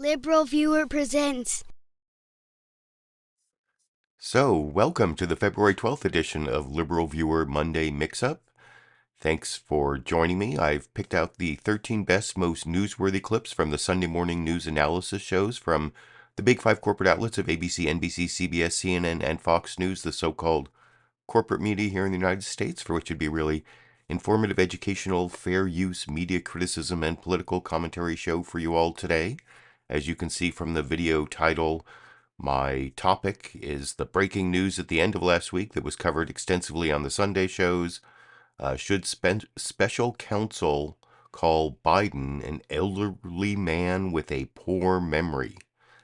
LiberalViewer presents. So, welcome to the February 12th edition of LiberalViewer Monday Mixup. Thanks for joining me. I've picked out the 13 best, most newsworthy clips from the Sunday morning news analysis shows from the big five corporate outlets of ABC, NBC, CBS, CNN, and Fox News, the so-called corporate media here in the United States, for which it'd be really informative, educational, fair use, media criticism, and political commentary show for you all today. As you can see from the video title, my topic is the breaking news at the end of last week that was covered extensively on the Sunday shows. Should special counsel call Biden an elderly man with a poor memory?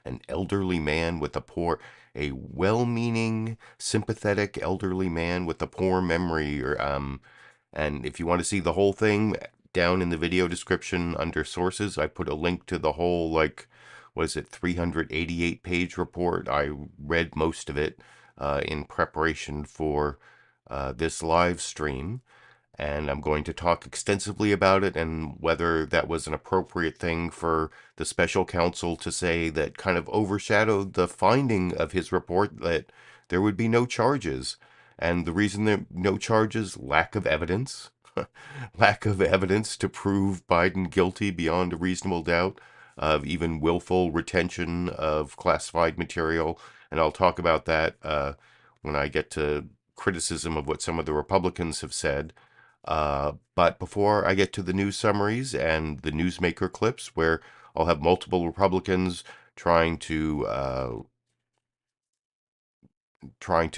An elderly man with a well-meaning, sympathetic elderly man with a poor memory. And if you want to see the whole thing, down in the video description under sources, I put a link to the whole, 388 page report. I read most of it in preparation for this live stream. And I'm going to talk extensively about it and whether that was an appropriate thing for the special counsel to say that kind of overshadowed the finding of his report that there would be no charges. And the reason there no charges, lack of evidence. Lack of evidence to prove Biden guilty beyond a reasonable doubt of even willful retention of classified material. And I'll talk about that when I get to criticism of what some of the Republicans have said. But before I get to the news summaries and the newsmaker clips, where I'll have multiple Republicans trying to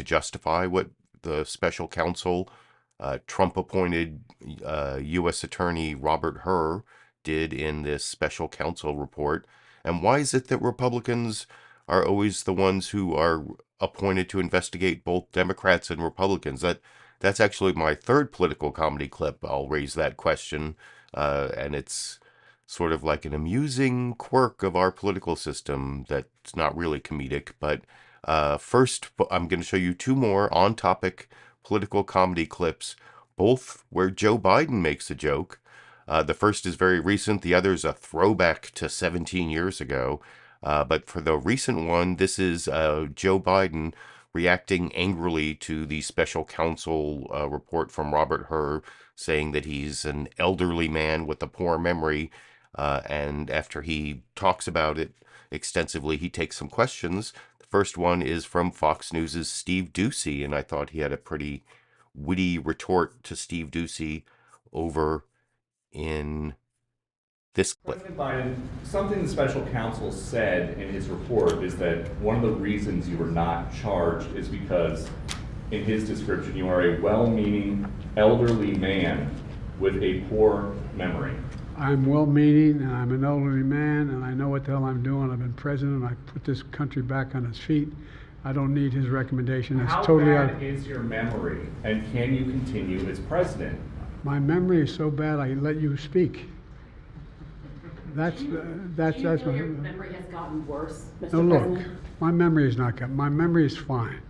justify what the special counsel, Trump-appointed U.S. Attorney Robert Hur, did in this special counsel report. And why is it that Republicans are always the ones who are appointed to investigate both Democrats and Republicans? That's actually my third political comedy clip. I'll raise that question, and it's sort of like an amusing quirk of our political system that's not really comedic. But first, I'm going to show you two more on-topic political comedy clips, both where Joe Biden makes a joke. The first is very recent. The other is a throwback to 17 years ago. But for the recent one, this is Joe Biden reacting angrily to the special counsel report from Robert Hur, saying that he's an elderly man with a poor memory. And after he talks about it extensively, he takes some questions. The first one is from Fox News' Steve Doocy, and I thought he had a pretty witty retort to Steve Doocy over in this clip. President Biden, something the special counsel said in his report is that one of the reasons you were not charged is because, in his description, you are a well-meaning elderly man with a poor memory. I'm well-meaning, and I'm an elderly man, and I know what the hell I'm doing. I've been president. I put this country back on its feet. I don't need his recommendation. It's How totally bad is your memory, and can you continue as president? My memory is so bad, I let you speak. That's Do you my feel your memory has gotten worse, Mr. No, look, President? my memory is not good. My memory is fine.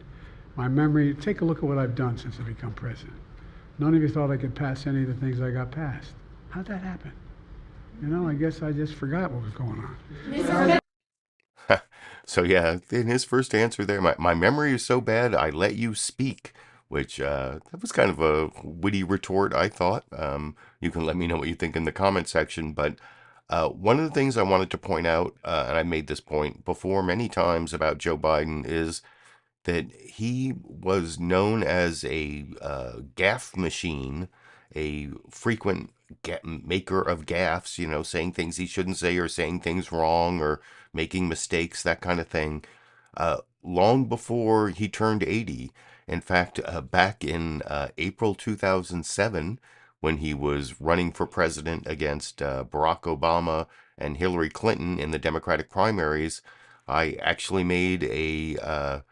My memory, take a look at what I've done since I become president. None of you thought I could pass any of the things I got passed. How'd that happen? You know, I guess I just forgot what was going on. Mr. So yeah, in his first answer there, my memory is so bad I let you speak, which that was kind of a witty retort, I thought. You can let me know what you think in the comment section, but one of the things I wanted to point out, and I made this point before many times about Joe Biden, is that he was known as a gaffe machine, a frequent maker of gaffes, saying things he shouldn't say or saying things wrong or making mistakes, that kind of thing, long before he turned 80. In fact, back in April 2007, when he was running for president against Barack Obama and Hillary Clinton in the Democratic primaries, I actually made a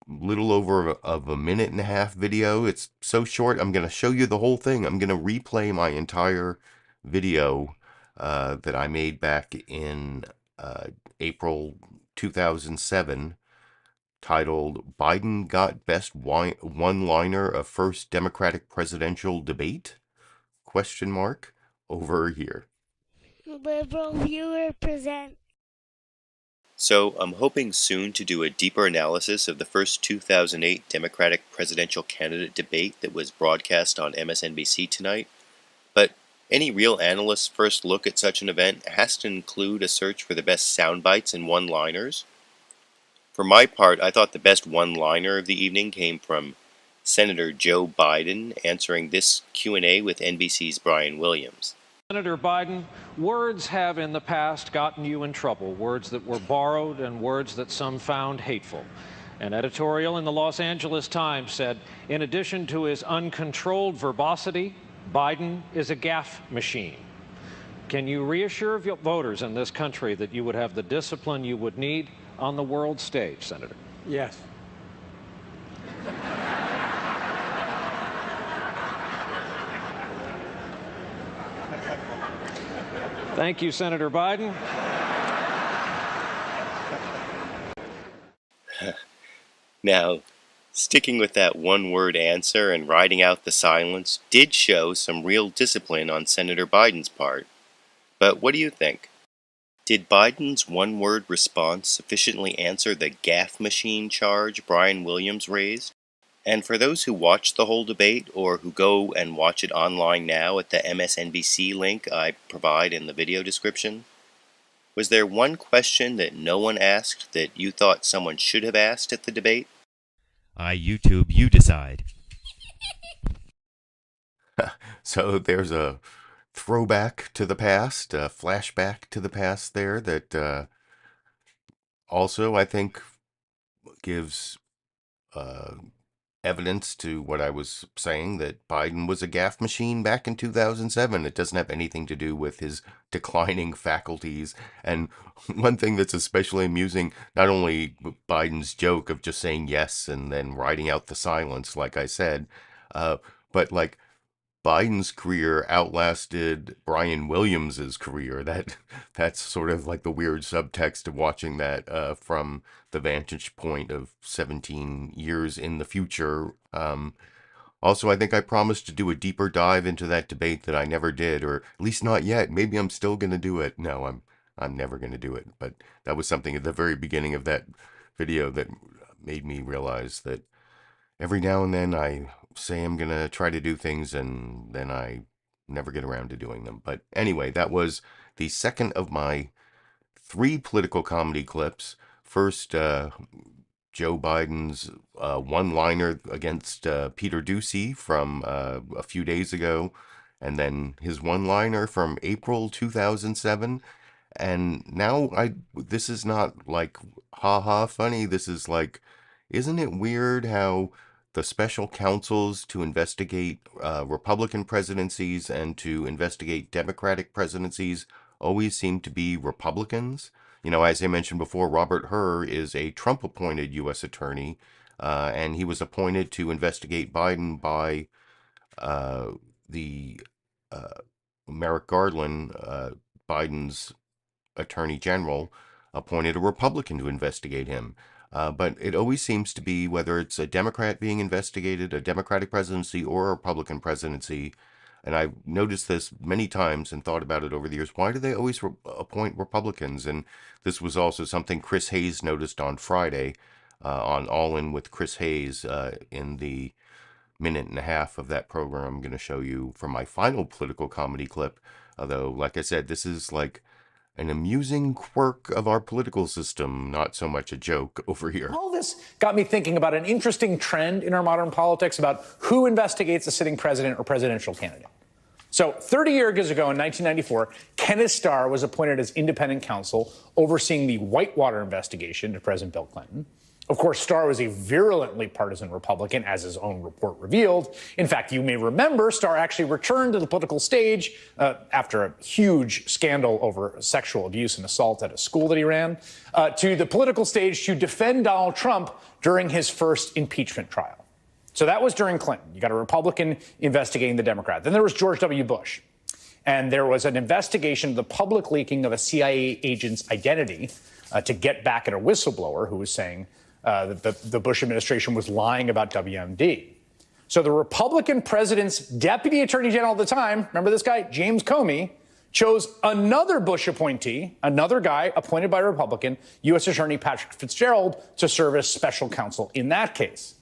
little over of a minute and a half video. It's so short, I'm going to show you the whole thing. I'm going to replay my entire video that I made back in April 2007, titled "Biden Got Best One-Liner of First Democratic Presidential Debate?" Over here. LiberalViewer presents. So I'm hoping soon to do a deeper analysis of the first 2008 Democratic presidential candidate debate that was broadcast on MSNBC tonight. But any real analyst's first look at such an event has to include a search for the best sound bites and one-liners. For my part, I thought the best one-liner of the evening came from Senator Joe Biden answering this Q&A with NBC's Brian Williams. Senator Biden, words have in the past gotten you in trouble, words that were borrowed and words that some found hateful. An editorial in the Los Angeles Times said, in addition to his uncontrolled verbosity, Biden is a gaffe machine. Can you reassure voters in this country that you would have the discipline you would need on the world stage, Senator? Yes. Thank you, Senator Biden. Now, sticking with that one-word answer and riding out the silence did show some real discipline on Senator Biden's part. But what do you think? Did Biden's one-word response sufficiently answer the gaffe machine charge Brian Williams raised? And for those who watched the whole debate, or who go and watch it online now at the MSNBC link I provide in the video description, was there one question that no one asked that you thought someone should have asked at the debate? I YouTube, you decide. So there's a throwback to the past, a flashback to the past there that also, I think, gives evidence to what I was saying, that Biden was a gaffe machine back in 2007. It doesn't have anything to do with his declining faculties. And one thing that's especially amusing, not only Biden's joke of just saying yes and then riding out the silence, like I said, but like Biden's career outlasted Brian Williams's career. That's sort of like the weird subtext of watching that from the vantage point of 17 years in the future. Also, I think I promised to do a deeper dive into that debate that I never did, or at least not yet. Maybe I'm still going to do it. No, I'm never going to do it. But that was something at the very beginning of that video that made me realize that every now and then I say I'm going to try to do things and then I never get around to doing them. But anyway, that was the second of my 3 political comedy clips. First, Joe Biden's one-liner against Peter Doocy from a few days ago, and then his one-liner from April 2007. And now this is not like ha-ha funny. This is like, isn't it weird how the special counsels to investigate Republican presidencies and to investigate Democratic presidencies always seem to be Republicans? You know, as I mentioned before, Robert Hur is a Trump-appointed U.S. attorney, and he was appointed to investigate Biden by Merrick Garland, Biden's attorney general, appointed a Republican to investigate him. But it always seems to be, whether it's a Democrat being investigated, a Democratic presidency, or a Republican presidency, and I've noticed this many times and thought about it over the years, why do they always appoint Republicans? And this was also something Chris Hayes noticed on Friday on All In with Chris Hayes in the minute and a half of that program I'm going to show you for my final political comedy clip. Although, like I said, this is like an amusing quirk of our political system, not so much a joke over here. All this got me thinking about an interesting trend in our modern politics about who investigates a sitting president or presidential candidate. So 30 years ago in 1994, Kenneth Starr was appointed as independent counsel overseeing the Whitewater investigation into President Bill Clinton. Of course, Starr was a virulently partisan Republican, as his own report revealed. In fact, you may remember Starr actually returned to the political stage after a huge scandal over sexual abuse and assault at a school that he ran, to the political stage to defend Donald Trump during his first impeachment trial. So that was during Clinton. You got a Republican investigating the Democrat. Then there was George W. Bush. And there was an investigation of the public leaking of a CIA agent's identity to get back at a whistleblower who was saying that the Bush administration was lying about WMD. So the Republican president's deputy attorney general at the time, remember this guy, James Comey, chose another Bush appointee, another guy appointed by a Republican, U.S. Attorney Patrick Fitzgerald, to serve as special counsel in that case.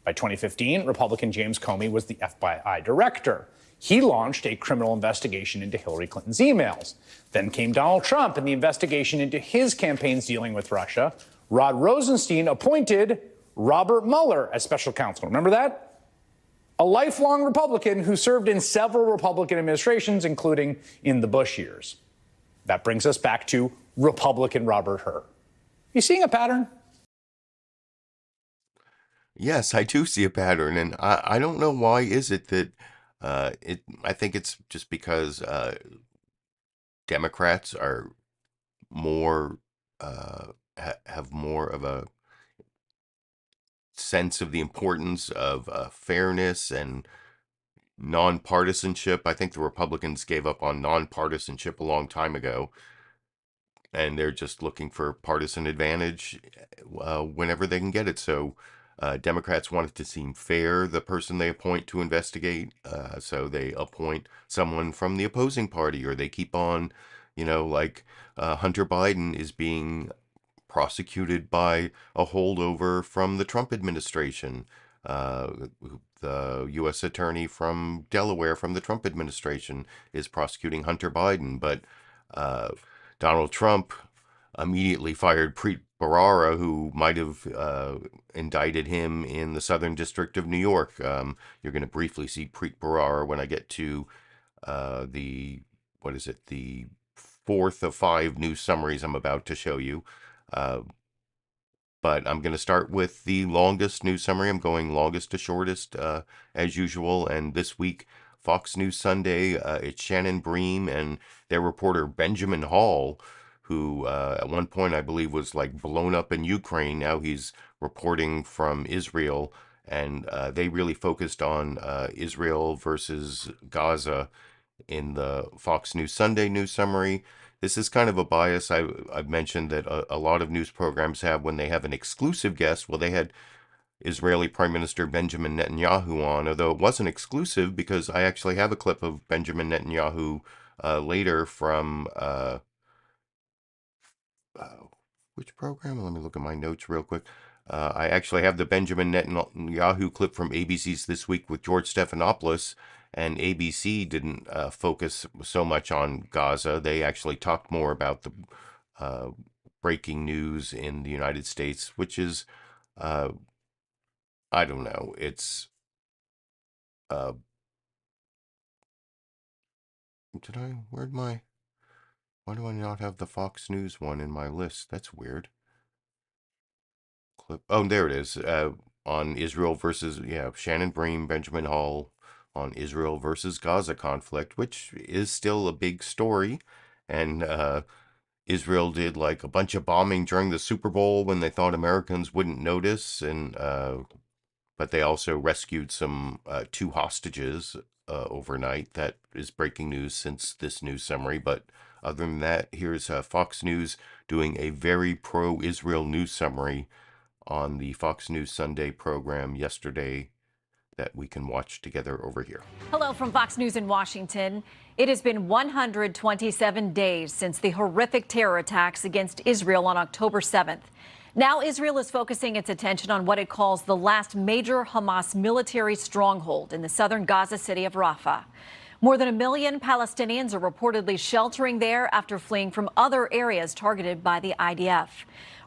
By 2015, Republican James Comey was the FBI director. He launched a criminal investigation into Hillary Clinton's emails. Then came Donald Trump and the investigation into his campaign's dealing with Russia. Rod Rosenstein appointed Robert Mueller as special counsel. Remember that? A lifelong Republican who served in several Republican administrations, including in the Bush years. That brings us back to Republican Robert Hur. You seeing a pattern? Yes, I do see a pattern, and I don't know why is it that I think it's just because Democrats are more have more of a sense of the importance of fairness and nonpartisanship. I think the Republicans gave up on nonpartisanship a long time ago, and they're just looking for partisan advantage whenever they can get it. So Democrats want it to seem fair, the person they appoint to investigate, so they appoint someone from the opposing party, or they keep on, like Hunter Biden is being prosecuted by a holdover from the Trump administration. The U.S. attorney from Delaware from the Trump administration is prosecuting Hunter Biden, but Donald Trump immediately fired Preet Bharara, who might have indicted him in the Southern District of New York. You're going to briefly see Preet Bharara when I get to the fourth of 5 news summaries I'm about to show you. But I'm going to start with the longest news summary. I'm going longest to shortest as usual. And this week, Fox News Sunday, it's Shannon Bream and their reporter Benjamin Hall, who at one point I believe was like blown up in Ukraine. Now he's reporting from Israel. And they really focused on Israel versus Gaza in the Fox News Sunday news summary. This is kind of a bias. I've mentioned that a lot of news programs have when they have an exclusive guest. Well, they had Israeli Prime Minister Benjamin Netanyahu on, although it wasn't exclusive because I actually have a clip of Benjamin Netanyahu later from which program? Let me look at my notes real quick. I actually have the Benjamin Netanyahu clip from ABC's This Week with George Stephanopoulos. And ABC didn't focus so much on Gaza. They actually talked more about the breaking news in the United States, which is, I don't know, it's, why do I not have the Fox News one in my list? That's weird. Clip, oh, there it is, on Israel versus, Shannon Bream, Benjamin Hall, on Israel versus Gaza conflict, which is still a big story. And Israel did like a bunch of bombing during the Super Bowl when they thought Americans wouldn't notice. And but they also rescued some 2 hostages overnight. That is breaking news since this news summary. But other than that, here's Fox News doing a very pro-Israel news summary on the Fox News Sunday program yesterday that we can watch together over here. Hello from Fox News in Washington. It has been 127 days since the horrific terror attacks against Israel on October 7th. Now Israel is focusing its attention on what it calls the last major Hamas military stronghold in the southern Gaza city of Rafah. More than 1 million Palestinians are reportedly sheltering there after fleeing from other areas targeted by the IDF.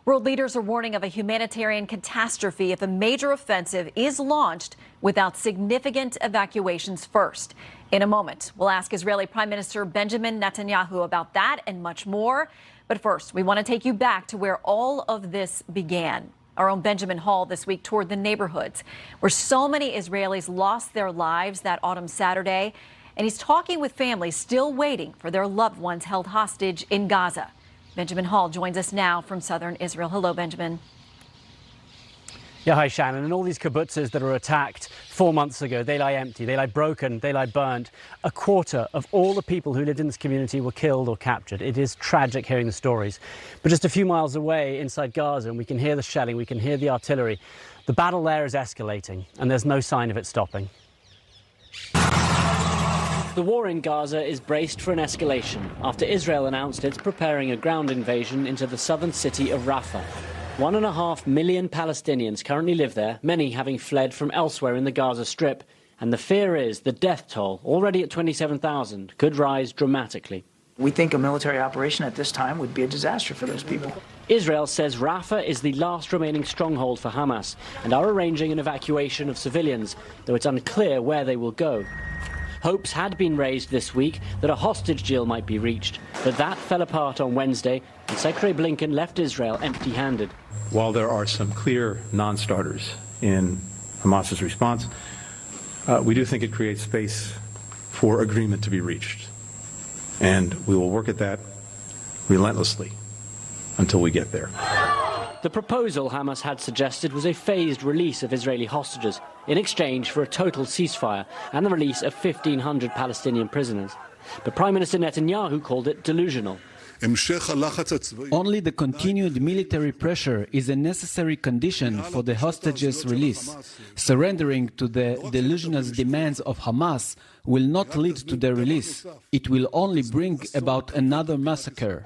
World leaders are warning of a humanitarian catastrophe if a major offensive is launched without significant evacuations first. In a moment, we'll ask Israeli Prime Minister Benjamin Netanyahu about that and much more. But first, we want to take you back to where all of this began. Our own Benjamin Hall this week toured the neighborhoods where so many Israelis lost their lives that autumn Saturday. And he's talking with families still waiting for their loved ones held hostage in Gaza. Benjamin Hall joins us now from southern Israel. Hello, Benjamin. Yeah, hi, Shannon. And all these kibbutzes that were attacked 4 months ago, they lie empty, they lie broken, they lie burned. A quarter of all the people who lived in this community were killed or captured. It is tragic hearing the stories. But just a few miles away inside Gaza, and we can hear the shelling, we can hear the artillery. The battle there is escalating, and there's no sign of it stopping. The war in Gaza is braced for an escalation after Israel announced it's preparing a ground invasion into the southern city of Rafah. 1.5 million Palestinians currently live there, many having fled from elsewhere in the Gaza Strip. And the fear is the death toll, already at 27,000, could rise dramatically. We think a military operation at this time would be a disaster for those people. Israel says Rafah is the last remaining stronghold for Hamas and are arranging an evacuation of civilians, though it's unclear where they will go. Hopes had been raised this week that a hostage deal might be reached, but that fell apart on Wednesday, and Secretary Blinken left Israel empty-handed. While there are some clear non-starters in Hamas's response, we do think it creates space for agreement to be reached. And we will work at that relentlessly until we get there. The proposal Hamas had suggested was a phased release of Israeli hostages in exchange for a total ceasefire and the release of 1,500 Palestinian prisoners. But Prime Minister Netanyahu called it delusional. Only the continued military pressure is a necessary condition for the hostages' release. Surrendering to the delusional demands of Hamas will not lead to their release. It will only bring about another massacre.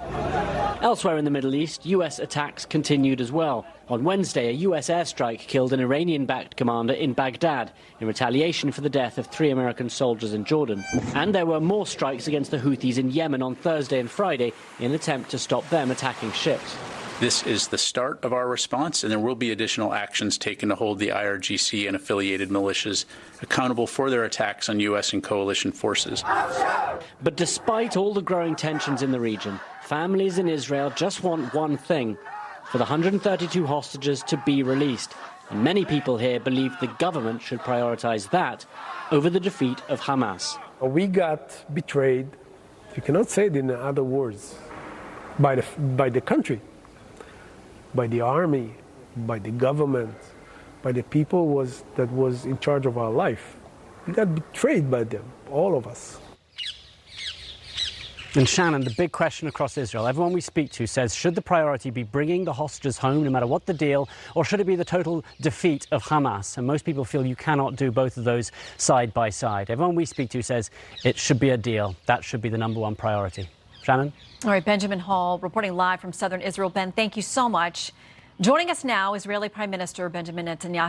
Elsewhere in the Middle East, U.S. attacks continued as well. On Wednesday, a U.S. airstrike killed an Iranian-backed commander in Baghdad in retaliation for the death of 3 American soldiers in Jordan. And there were more strikes against the Houthis in Yemen on Thursday and Friday in an attempt to stop them attacking ships. This is the start of our response, and there will be additional actions taken to hold the IRGC and affiliated militias accountable for their attacks on U.S. and coalition forces. But despite all the growing tensions in the region, families in Israel just want one thing: for the 132 hostages to be released. And many people here believe the government should prioritize that over the defeat of Hamas. We got betrayed, you cannot say it in other words, by the country, by the army, by the government, by the people that was in charge of our life. We got betrayed by them, all of us. And Shannon, the big question across Israel, everyone we speak to says, should the priority be bringing the hostages home no matter what the deal, or should it be the total defeat of Hamas? And most people feel you cannot do both of those side by side. Everyone we speak to says it should be a deal. That should be the #1 priority. Shannon? All right, Benjamin Hall reporting live from southern Israel. Ben, thank you so much. Joining us now, Israeli Prime Minister Benjamin Netanyahu.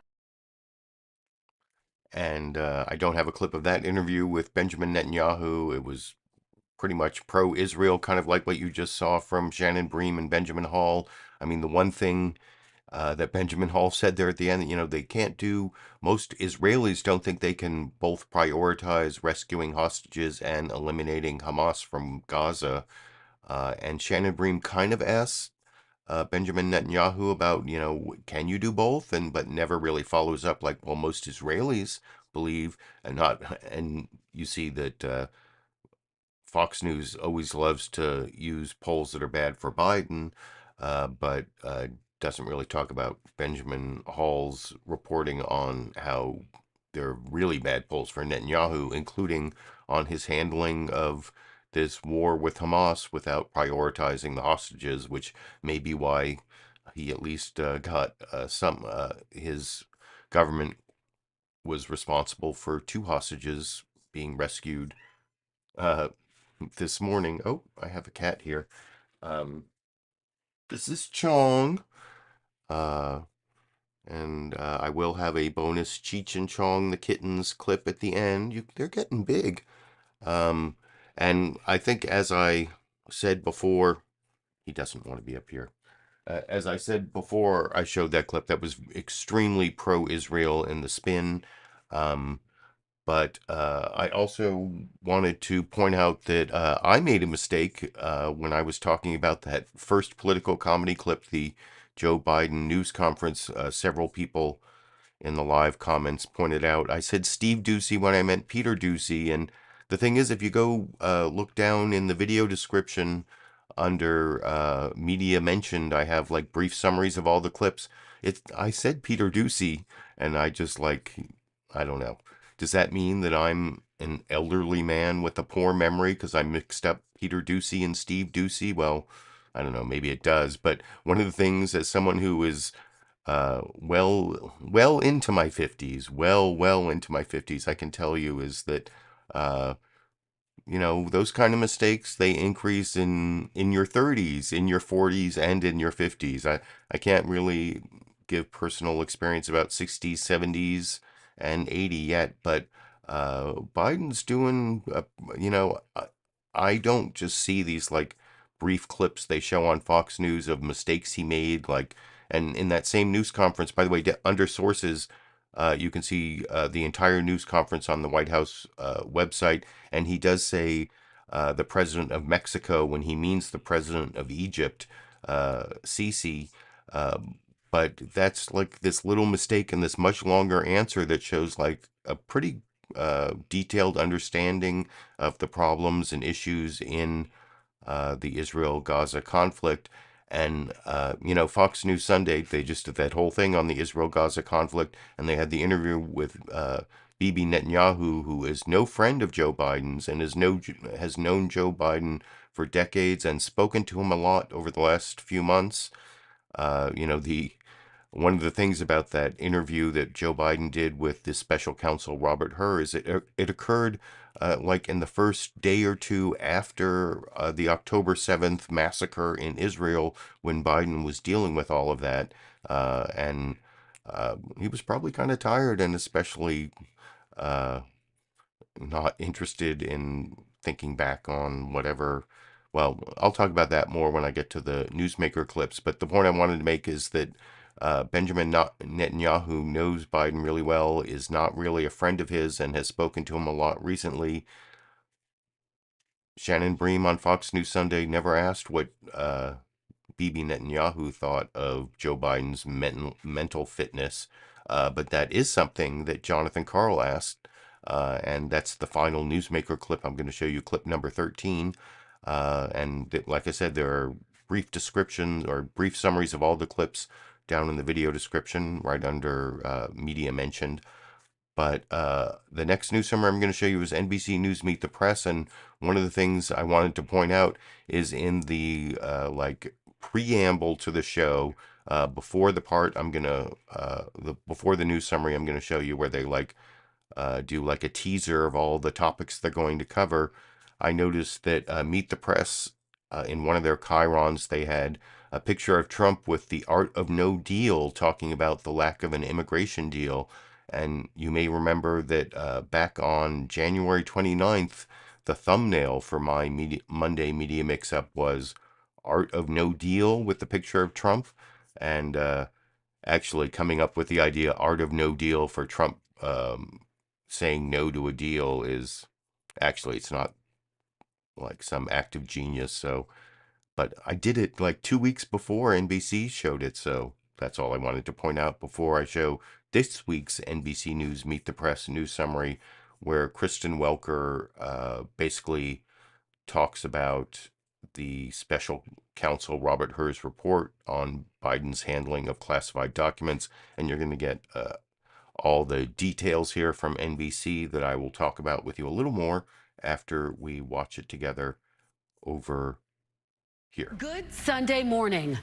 And I don't have a clip of that interview with Benjamin Netanyahu. It was pretty much pro-Israel, kind of like what you just saw from Shannon Bream and Benjamin Hall. I mean, the one thing that Benjamin Hall said there at the end, they can't do, most Israelis don't think they can both prioritize rescuing hostages and eliminating Hamas from Gaza. And Shannon Bream kind of asked Benjamin Netanyahu about, can you do both? But never really follows up like, well, most Israelis believe, and you see that Fox News always loves to use polls that are bad for Biden, but doesn't really talk about Benjamin Hall's reporting on how they're really bad polls for Netanyahu, including on his handling of this war with Hamas without prioritizing the hostages, which may be why he at least got his government was responsible for 2 hostages being rescued this morning. Oh, I have a cat here. This is Chong. And I will have a bonus Cheech and Chong the kittens clip at the end. They're getting big. And I think, as I said before, he doesn't want to be up here. As I said before, I showed that clip that was extremely pro-Israel in the spin. But I also wanted to point out that I made a mistake when I was talking about that first political comedy clip, the Joe Biden news conference. Several people in the live comments pointed out I said Steve Doocy when I meant Peter Doocy. And the thing is, if you go look down in the video description under media mentioned, I have like brief summaries of all the clips. I said Peter Doocy, and I just I don't know. Does that mean that I'm an elderly man with a poor memory because I mixed up Peter Doocy and Steve Doocy? Well, I don't know. Maybe it does. But one of the things, as someone who is well into my 50s, well into my 50s, I can tell you is that you know, those kind of mistakes, they increase in your 30s, in your 40s, and in your 50s. I can't really give personal experience about 60s, 70s, and 80 yet, but Biden's doing, you know, I don't just see these like brief clips they show on Fox News of mistakes he made, like, and in that same news conference, by the way, under sources, you can see the entire news conference on the White House website, and he does say the president of Mexico when he means the president of Egypt, Sisi, but that's like this little mistake in this much longer answer that shows like a pretty detailed understanding of the problems and issues in the Israel-Gaza conflict. And, you know, Fox News Sunday, they just did that whole thing on the Israel-Gaza conflict, and they had the interview with Bibi Netanyahu, who is no friend of Joe Biden's and has known Joe Biden for decades and spoken to him a lot over the last few months. You know, one of the things about that interview that Joe Biden did with the Special Counsel Robert Hur is it occurred like in the first day or two after the October 7th massacre in Israel, when Biden was dealing with all of that. And he was probably kind of tired, and especially not interested in thinking back on whatever. Well, I'll talk about that more when I get to the newsmaker clips. But the point I wanted to make is that Benjamin Netanyahu knows Biden really well, is not really a friend of his, and has spoken to him a lot recently. Shannon Bream on Fox News Sunday never asked what Bibi Netanyahu thought of Joe Biden's mental fitness, but that is something that Jon Karl asked, and that's the final newsmaker clip. I'm going to show you clip number 13, and like I said, there are brief descriptions or brief summaries of all the clips down in the video description right under media mentioned. But the next news summary I'm going to show you is NBC News Meet the Press, and one of the things I wanted to point out is in the like preamble to the show, before the part I'm gonna before the news summary I'm going to show you, where they like do like a teaser of all the topics they're going to cover. I noticed that Meet the Press, in one of their chyrons, they had a picture of Trump with the Art of No Deal, talking about the lack of an immigration deal. And you may remember that back on January 29th, the thumbnail for my Monday Media Mix-Up was Art of No Deal with the picture of Trump. And actually coming up with the idea Art of No Deal for Trump saying no to a deal is actually, it's not like some act of genius. So, but I did it like 2 weeks before NBC showed it. So that's all I wanted to point out before I show this week's NBC News Meet the Press news summary, where Kristen Welker basically talks about the Special Counsel Robert Hur's report on Biden's handling of classified documents. And you're going to get all the details here from NBC that I will talk about with you a little more after we watch it together over here. Good Sunday morning.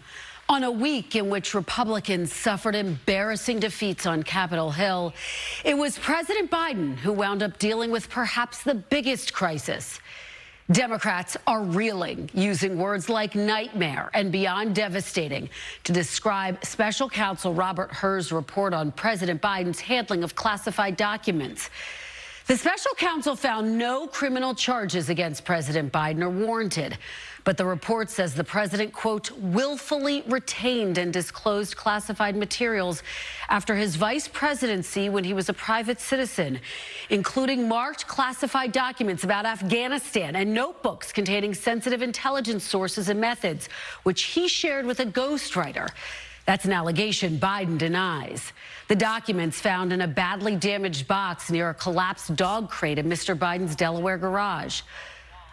On a week in which Republicans suffered embarrassing defeats on Capitol Hill, it was President Biden who wound up dealing with perhaps the biggest crisis. Democrats are reeling, using words like nightmare and beyond devastating to describe Special Counsel Robert Hur's report on President Biden's handling of classified documents. The special counsel found no criminal charges against President Biden are warranted, but the report says the president, quote, willfully retained and disclosed classified materials after his vice presidency when he was a private citizen, including marked classified documents about Afghanistan and notebooks containing sensitive intelligence sources and methods, which he shared with a ghostwriter. That's an allegation Biden denies. The documents found in a badly damaged box near a collapsed dog crate in Mr. Biden's Delaware garage.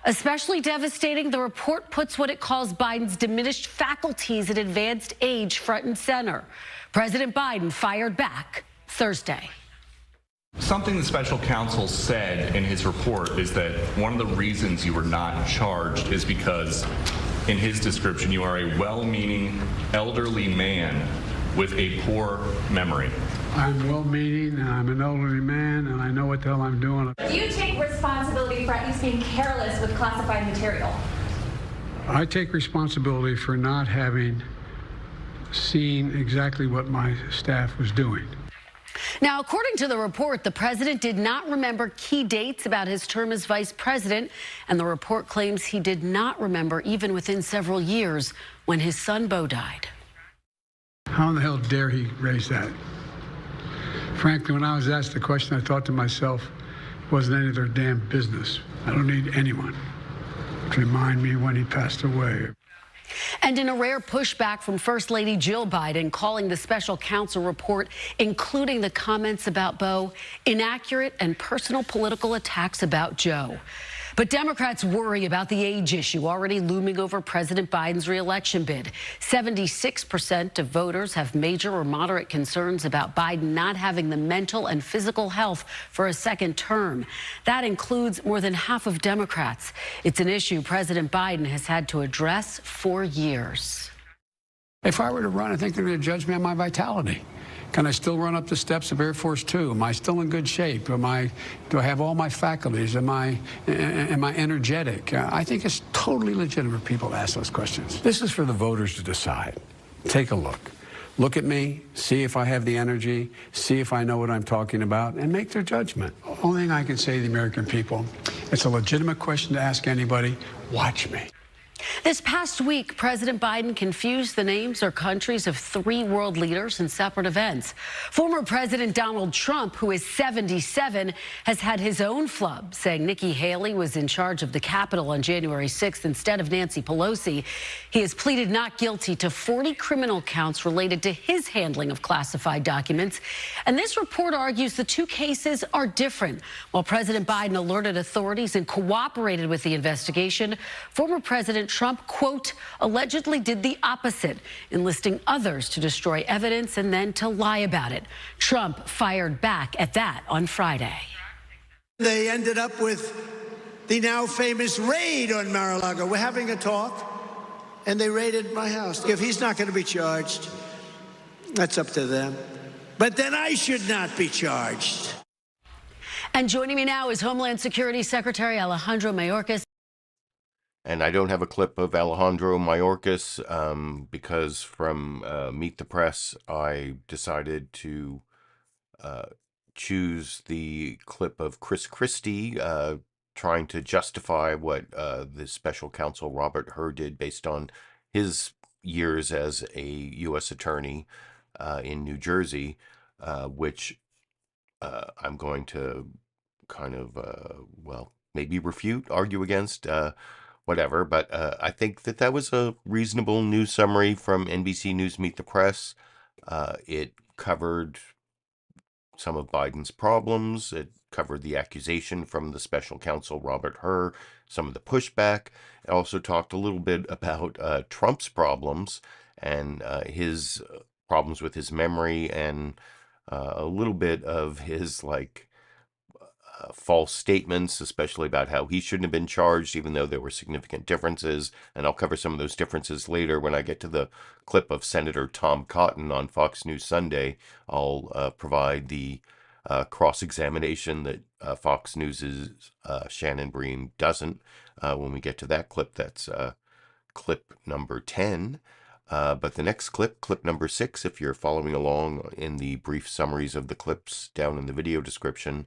Especially devastating, the report puts what it calls Biden's diminished faculties at advanced age front and center. President Biden fired back Thursday. Something the special counsel said in his report is that one of the reasons you were not charged is because, in his description, you are a well-meaning elderly man with a poor memory. I'm well-meaning, and I'm an elderly man, and I know what the hell I'm doing. Do you take responsibility for at least being careless with classified material? I take responsibility for not having seen exactly what my staff was doing. Now, according to the report, the president did not remember key dates about his term as vice president, and the report claims he did not remember even within several years when his son Beau died. How in the hell dare he raise that? Frankly, when I was asked the question, I thought to myself, it wasn't any of their damn business. I don't need anyone to remind me when he passed away. And in a rare pushback from First Lady Jill Biden, calling the special counsel report, including the comments about Beau, inaccurate and personal political attacks about Joe. But Democrats worry about the age issue already looming over President Biden's reelection bid. 76% of voters have major or moderate concerns about Biden not having the mental and physical health for a second term. That includes more than half of Democrats. It's an issue President Biden has had to address for years. If I were to run, I think they're going to judge me on my vitality. Can I still run up the steps of Air Force Two? Am I still in good shape? Do I have all my faculties? Am I energetic? I think it's totally legitimate for people to ask those questions. This is for the voters to decide. Take a look. Look at me, see if I have the energy, see if I know what I'm talking about, and make their judgment. Only thing I can say to the American people, it's a legitimate question to ask anybody. Watch me. This past week, President Biden confused the names or countries of 3 world leaders in separate events. Former President Donald Trump, who is 77, has had his own flub, saying Nikki Haley was in charge of the Capitol on January 6th instead of Nancy Pelosi. He has pleaded not guilty to 40 criminal counts related to his handling of classified documents. And this report argues the 2 cases are different. While President Biden alerted authorities and cooperated with the investigation, former President Trump, quote, allegedly did the opposite, enlisting others to destroy evidence and then to lie about it. Trump fired back at that on Friday. They ended up with the now famous raid on Mar-a-Lago. We're having a talk, and they raided my house. If he's not going to be charged, that's up to them. But then I should not be charged. And joining me now is Homeland Security Secretary Alejandro Mayorkas. And I don't have a clip of Alejandro Mayorkas because from Meet the Press, I decided to choose the clip of Chris Christie trying to justify what the Special Counsel Robert Hur did based on his years as a U.S. attorney in New Jersey, which I'm going to kind of, well, maybe refute, argue against, whatever, but I think that was a reasonable news summary from NBC News Meet the Press. It covered some of Biden's problems. It covered the accusation from the Special Counsel Robert Hur, some of the pushback. It also talked a little bit about Trump's problems and his problems with his memory and a little bit of his, false statements, especially about how he shouldn't have been charged, even though there were significant differences. And I'll cover some of those differences later when I get to the clip of Senator Tom Cotton on Fox News Sunday. I'll provide the cross-examination that Fox News' Shannon Bream doesn't when we get to that clip. That's clip number 10. But the next clip, clip number 6, if you're following along in the brief summaries of the clips down in the video description,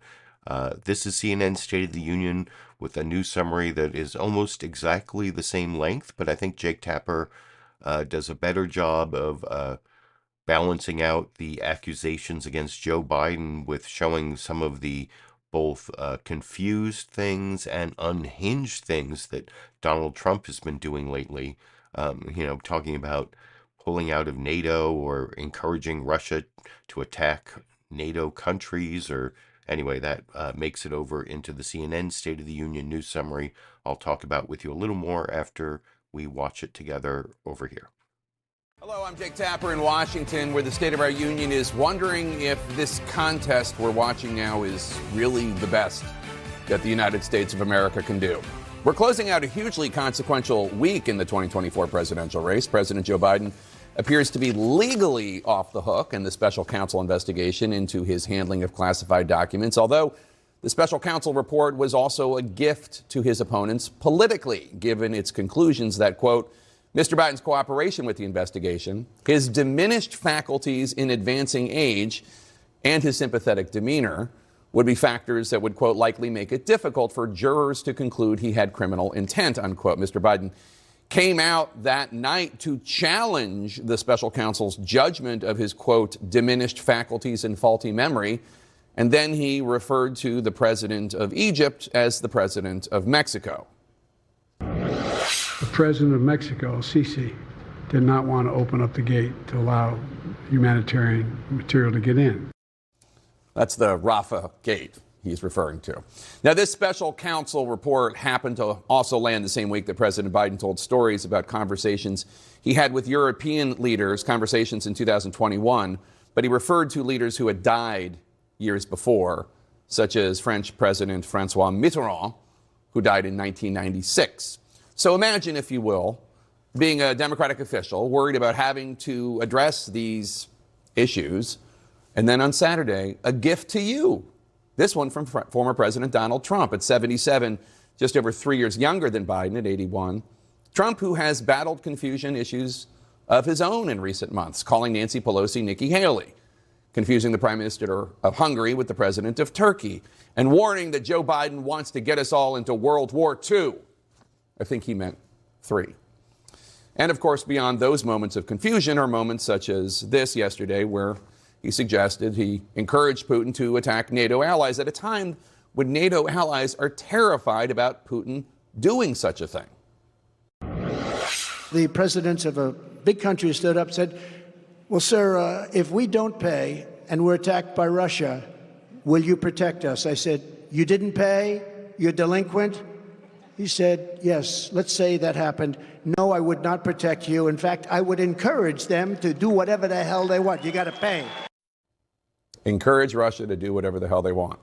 this is CNN State of the Union with a news summary that is almost exactly the same length, but I think Jake Tapper does a better job of balancing out the accusations against Joe Biden with showing some of the both confused things and unhinged things that Donald Trump has been doing lately. Talking about pulling out of NATO or encouraging Russia to attack NATO countries or anyway, that makes it over into the CNN State of the Union news summary. I'll talk about with you a little more after we watch it together over here. Hello, I'm Jake Tapper in Washington, where the State of our Union is wondering if this contest we're watching now is really the best that the United States of America can do. We're closing out a hugely consequential week in the 2024 presidential race. President Joe Biden appears to be legally off the hook in the special counsel investigation into his handling of classified documents, although the special counsel report was also a gift to his opponents politically, given its conclusions that, quote, Mr. Biden's cooperation with the investigation, his diminished faculties in advancing age, and his sympathetic demeanor would be factors that would, quote, likely make it difficult for jurors to conclude he had criminal intent, unquote. Mr. Biden came out that night to challenge the special counsel's judgment of his, quote, diminished faculties and faulty memory. And then he referred to the president of Egypt as the president of Mexico. The president of Mexico, Sisi, did not want to open up the gate to allow humanitarian material to get in. That's the Rafah Gate he's referring to. Now, this special counsel report happened to also land the same week that President Biden told stories about conversations he had with European leaders, conversations in 2021, but he referred to leaders who had died years before, such as French President Francois Mitterrand, who died in 1996. So imagine, if you will, being a Democratic official worried about having to address these issues, and then on Saturday, a gift to you. This one from former President Donald Trump at 77, just over 3 years younger than Biden at 81. Trump, who has battled confusion issues of his own in recent months, calling Nancy Pelosi Nikki Haley, confusing the Prime Minister of Hungary with the President of Turkey, and warning that Joe Biden wants to get us all into World War II. I think he meant 3. And of course, beyond those moments of confusion are moments such as this yesterday, where he suggested he encouraged Putin to attack NATO allies at a time when NATO allies are terrified about Putin doing such a thing. The presidents of a big country stood up and said, well, sir, if we don't pay and we're attacked by Russia, will you protect us? I said, you didn't pay? You're delinquent? He said, yes, let's say that happened. No, I would not protect you. In fact, I would encourage them to do whatever the hell they want. You got to pay. Encourage Russia to do whatever the hell they want.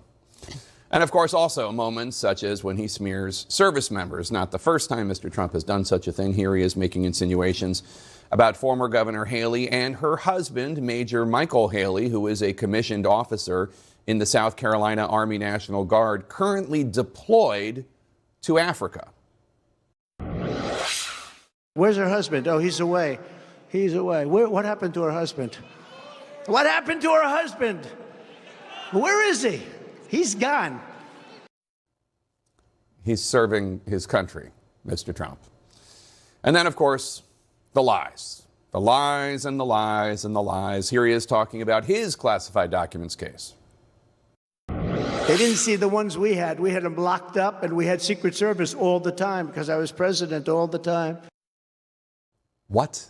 And of course, also moments such as when he smears service members. Not the first time Mr. Trump has done such a thing. Here he is making insinuations about former Governor Haley and her husband, Major Michael Haley, who is a commissioned officer in the South Carolina Army National Guard, currently deployed to Africa. Where's her husband? Oh, he's away. He's away. What happened to her husband? What happened to her husband? Where is he? He's gone. He's serving his country, Mr. Trump. And then, of course, the lies. The lies and the lies and the lies. Here he is talking about his classified documents case. They didn't see the ones we had. We had them locked up, and we had Secret Service all the time because I was president all the time. What?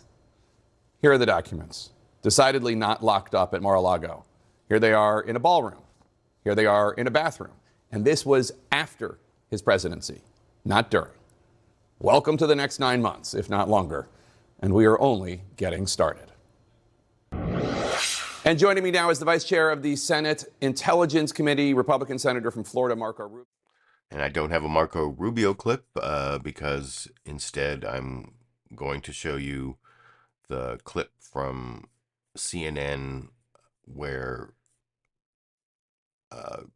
Here are the documents. Decidedly not locked up at Mar-a-Lago. Here they are in a ballroom. Here they are in a bathroom. And this was after his presidency, not during. Welcome to the next 9 months, if not longer. And we are only getting started. And joining me now is the Vice Chair of the Senate Intelligence Committee, Republican Senator from Florida, Marco Rubio. And I don't have a Marco Rubio clip because instead I'm going to show you the clip from CNN where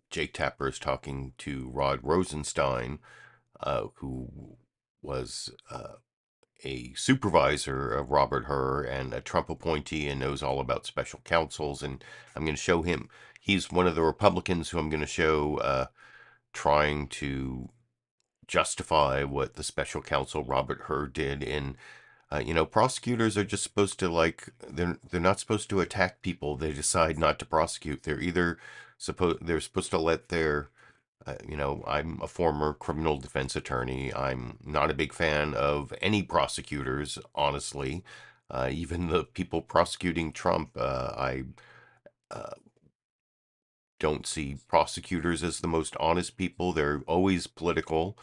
Jake Tapper is talking to Rod Rosenstein, who was a supervisor of Robert Hur and a Trump appointee and knows all about special counsels. And I'm going to show him, he's one of the Republicans who I'm going to show trying to justify what the special counsel Robert Hur did in prosecutors are just supposed to they're not supposed to attack people they decide not to prosecute. They're supposed to let their I'm a former criminal defense attorney. I'm not a big fan of any prosecutors, honestly. Even the people prosecuting Trump, I don't see prosecutors as the most honest people. They're always political.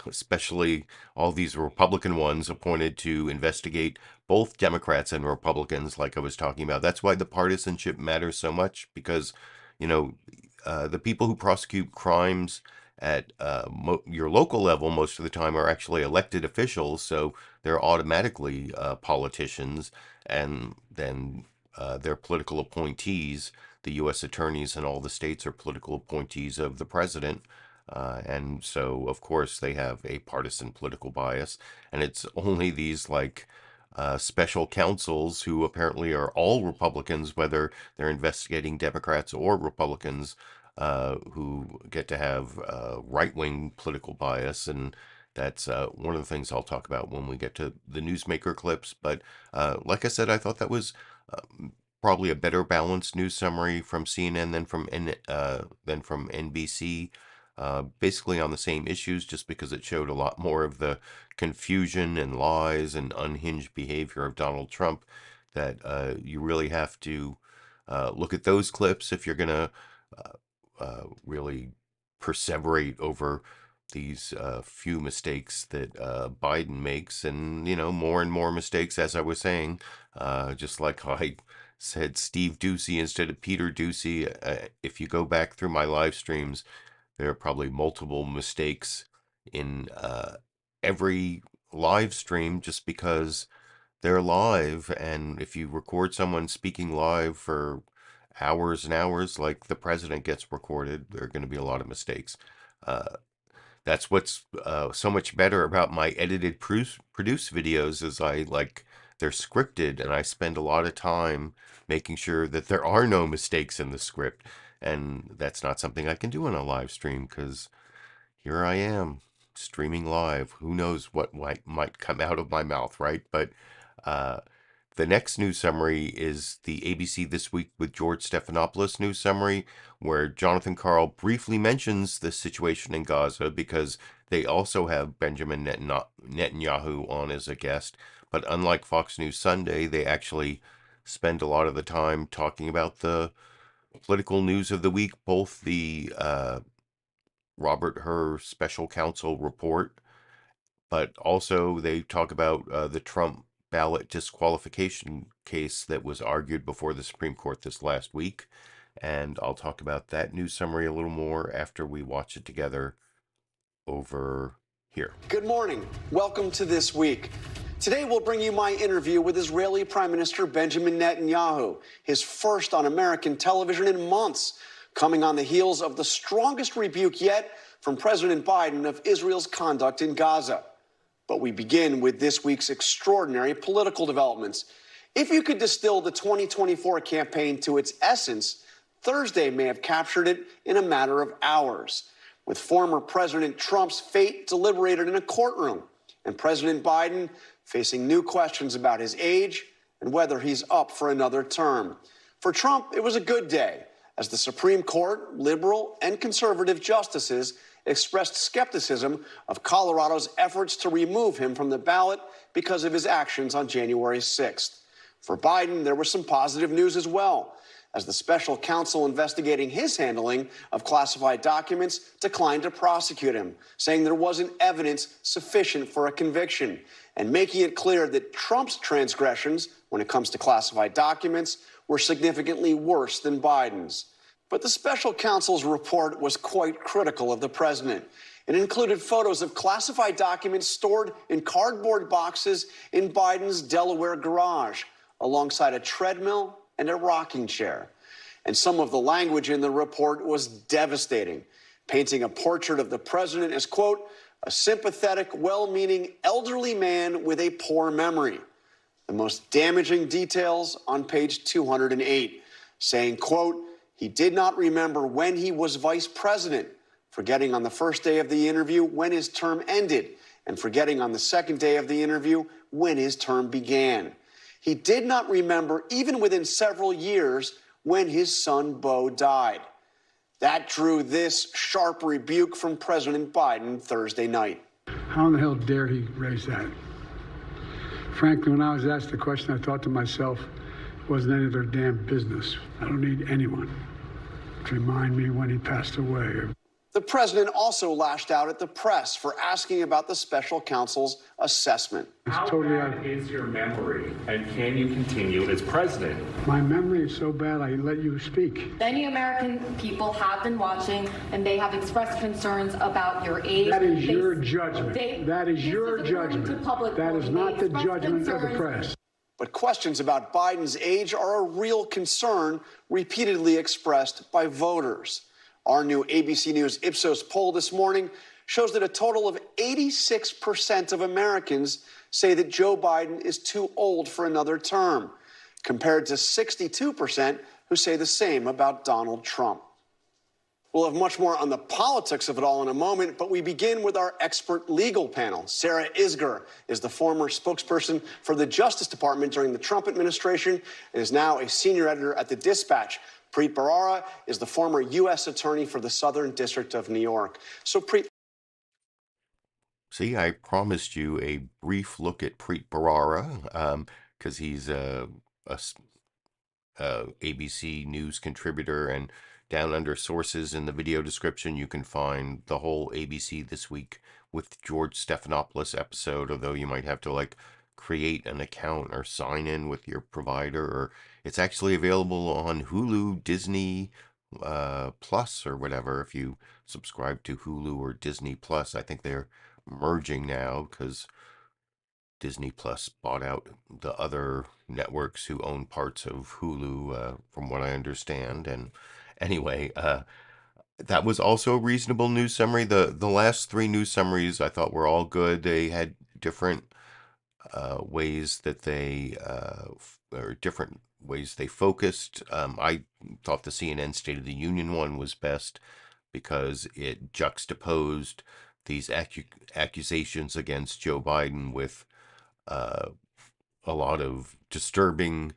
Especially all these Republican ones appointed to investigate both Democrats and Republicans, like I was talking about. That's why the partisanship matters so much, because, the people who prosecute crimes at your local level most of the time are actually elected officials, so they're automatically politicians, and then they're political appointees. The U.S. attorneys in all the states are political appointees of the president. And so, of course, they have a partisan political bias. And it's only these special counsels who apparently are all Republicans, whether they're investigating Democrats or Republicans, who get to have right-wing political bias. And that's one of the things I'll talk about when we get to the newsmaker clips. But like I said, I thought that was probably a better balanced news summary from CNN than from NBC. Basically on the same issues, just because it showed a lot more of the confusion and lies and unhinged behavior of Donald Trump, that you really have to look at those clips if you're going to really perseverate over these few mistakes that Biden makes, and more and more mistakes, as I was saying, just like I said Steve Doocy instead of Peter Doocy. If you go back through my live streams, there are probably multiple mistakes in every live stream, just because they're live. And if you record someone speaking live for hours and hours, like the president gets recorded, there are going to be a lot of mistakes. That's what's so much better about my edited produce videos, is they're scripted, and I spend a lot of time making sure that there are no mistakes in the script. And that's not something I can do on a live stream, because here I am streaming live. Who knows what might come out of my mouth, right? But the next news summary is the ABC This Week with George Stephanopoulos news summary, where Jon Karl briefly mentions the situation in Gaza, because they also have Benjamin Netanyahu on as a guest. But unlike Fox News Sunday, they actually spend a lot of the time talking about the political news of the week, both the Robert Hur Special Counsel report, but also they talk about the Trump ballot disqualification case that was argued before the Supreme Court this last week. And I'll talk about that news summary a little more after we watch it together over here. Good morning. Welcome to This Week. Today, we'll bring you my interview with Israeli Prime Minister Benjamin Netanyahu, his first on American television in months, coming on the heels of the strongest rebuke yet from President Biden of Israel's conduct in Gaza. But we begin with this week's extraordinary political developments. If you could distill the 2024 campaign to its essence, Thursday may have captured it in a matter of hours, with former President Trump's fate deliberated in a courtroom, and President Biden facing new questions about his age and whether he's up for another term. For Trump, it was a good day, as the Supreme Court, liberal and conservative justices expressed skepticism of Colorado's efforts to remove him from the ballot because of his actions on January 6th. For Biden, there was some positive news as well, as the special counsel investigating his handling of classified documents declined to prosecute him, saying there wasn't evidence sufficient for a conviction, and making it clear that Trump's transgressions, when it comes to classified documents, were significantly worse than Biden's. But the special counsel's report was quite critical of the president. It included photos of classified documents stored in cardboard boxes in Biden's Delaware garage, alongside a treadmill and a rocking chair. And some of the language in the report was devastating, painting a portrait of the president as, quote, a sympathetic, well-meaning elderly man with a poor memory. The most damaging details on page 208, saying, quote, he did not remember when he was vice president, forgetting on the first day of the interview when his term ended, and forgetting on the second day of the interview when his term began. He did not remember, even within several years, when his son Beau died. That drew this sharp rebuke from President Biden Thursday night. How in the hell dare he raise that? Frankly, when I was asked the question, I thought to myself, it wasn't any of their damn business. I don't need anyone to remind me when he passed away. The president also lashed out at the press for asking about the special counsel's assessment. How bad is your memory, and can you continue as president? My memory is so bad I let you speak. Many American people have been watching, and they have expressed concerns about your age. That is your judgment. That is your judgment. That is not the judgment of the press. But questions about Biden's age are a real concern, repeatedly expressed by voters. Our new ABC News Ipsos poll this morning shows that a total of 86% of Americans say that Joe Biden is too old for another term, compared to 62% who say the same about Donald Trump. We'll have much more on the politics of it all in a moment, but we begin with our expert legal panel. Sarah Isgur is the former spokesperson for the Justice Department during the Trump administration and is now a senior editor at the Dispatch. Preet Bharara is the former U.S. attorney for the Southern District of New York. So, Preet. See, I promised you a brief look at Preet Bharara because he's a ABC News contributor, and down under sources in the video description, you can find the whole ABC This Week with George Stephanopoulos episode, although you might have to create an account or sign in with your provider, or it's actually available on Hulu, Disney Plus, or whatever. If you subscribe to Hulu or Disney Plus, I think they're merging now because Disney Plus bought out the other networks who own parts of Hulu, from what I understand. And anyway, that was also a reasonable news summary. The last three news summaries I thought were all good. They had different ways that they focused. I thought the CNN State of the Union one was best because it juxtaposed these accusations against Joe Biden with a lot of disturbing,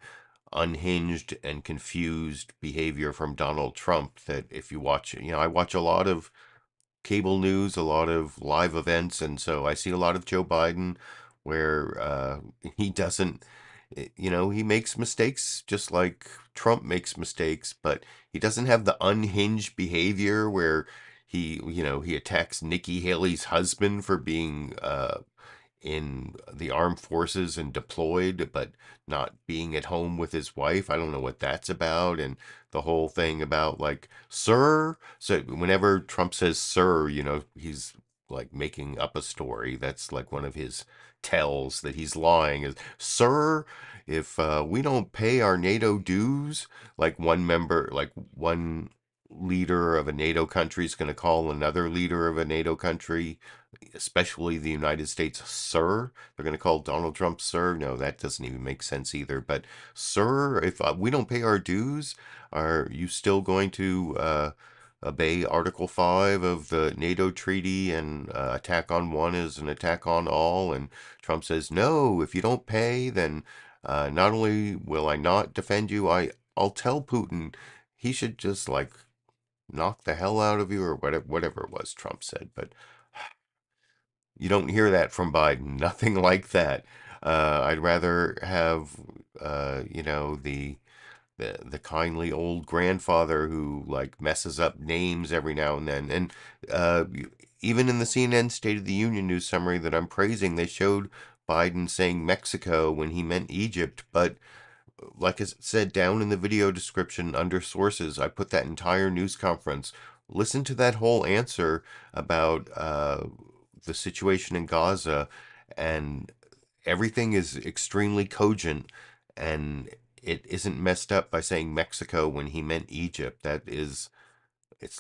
unhinged, and confused behavior from Donald Trump. That if you watch, I watch a lot of cable news, a lot of live events, and so I see a lot of Joe Biden where he doesn't, he makes mistakes just like Trump makes mistakes, but he doesn't have the unhinged behavior where he attacks Nikki Haley's husband for being in the armed forces and deployed, but not being at home with his wife. I don't know what that's about. And the whole thing about sir. So whenever Trump says sir, he's making up a story. That's one of his tells that he's lying is, sir, if we don't pay our NATO dues, one leader of a NATO country is going to call another leader of a NATO country, especially the United States, sir. They're going to call Donald Trump sir. No, that doesn't even make sense either. But sir, if we don't pay our dues, are you still going to obey Article 5 of the NATO treaty, and attack on one is an attack on all? And Trump says, no, if you don't pay, then not only will I not defend you, I'll tell Putin he should just knock the hell out of you, or whatever it was Trump said. But you don't hear that from Biden. Nothing like that. I'd rather have, the kindly old grandfather who messes up names every now and then. And even in the CNN State of the Union news summary that I'm praising, they showed Biden saying Mexico when he meant Egypt. But like I said, down in the video description under sources, I put that entire news conference. Listen to that whole answer about the situation in Gaza, and everything is extremely cogent, and it isn't messed up by saying Mexico when he meant Egypt. It's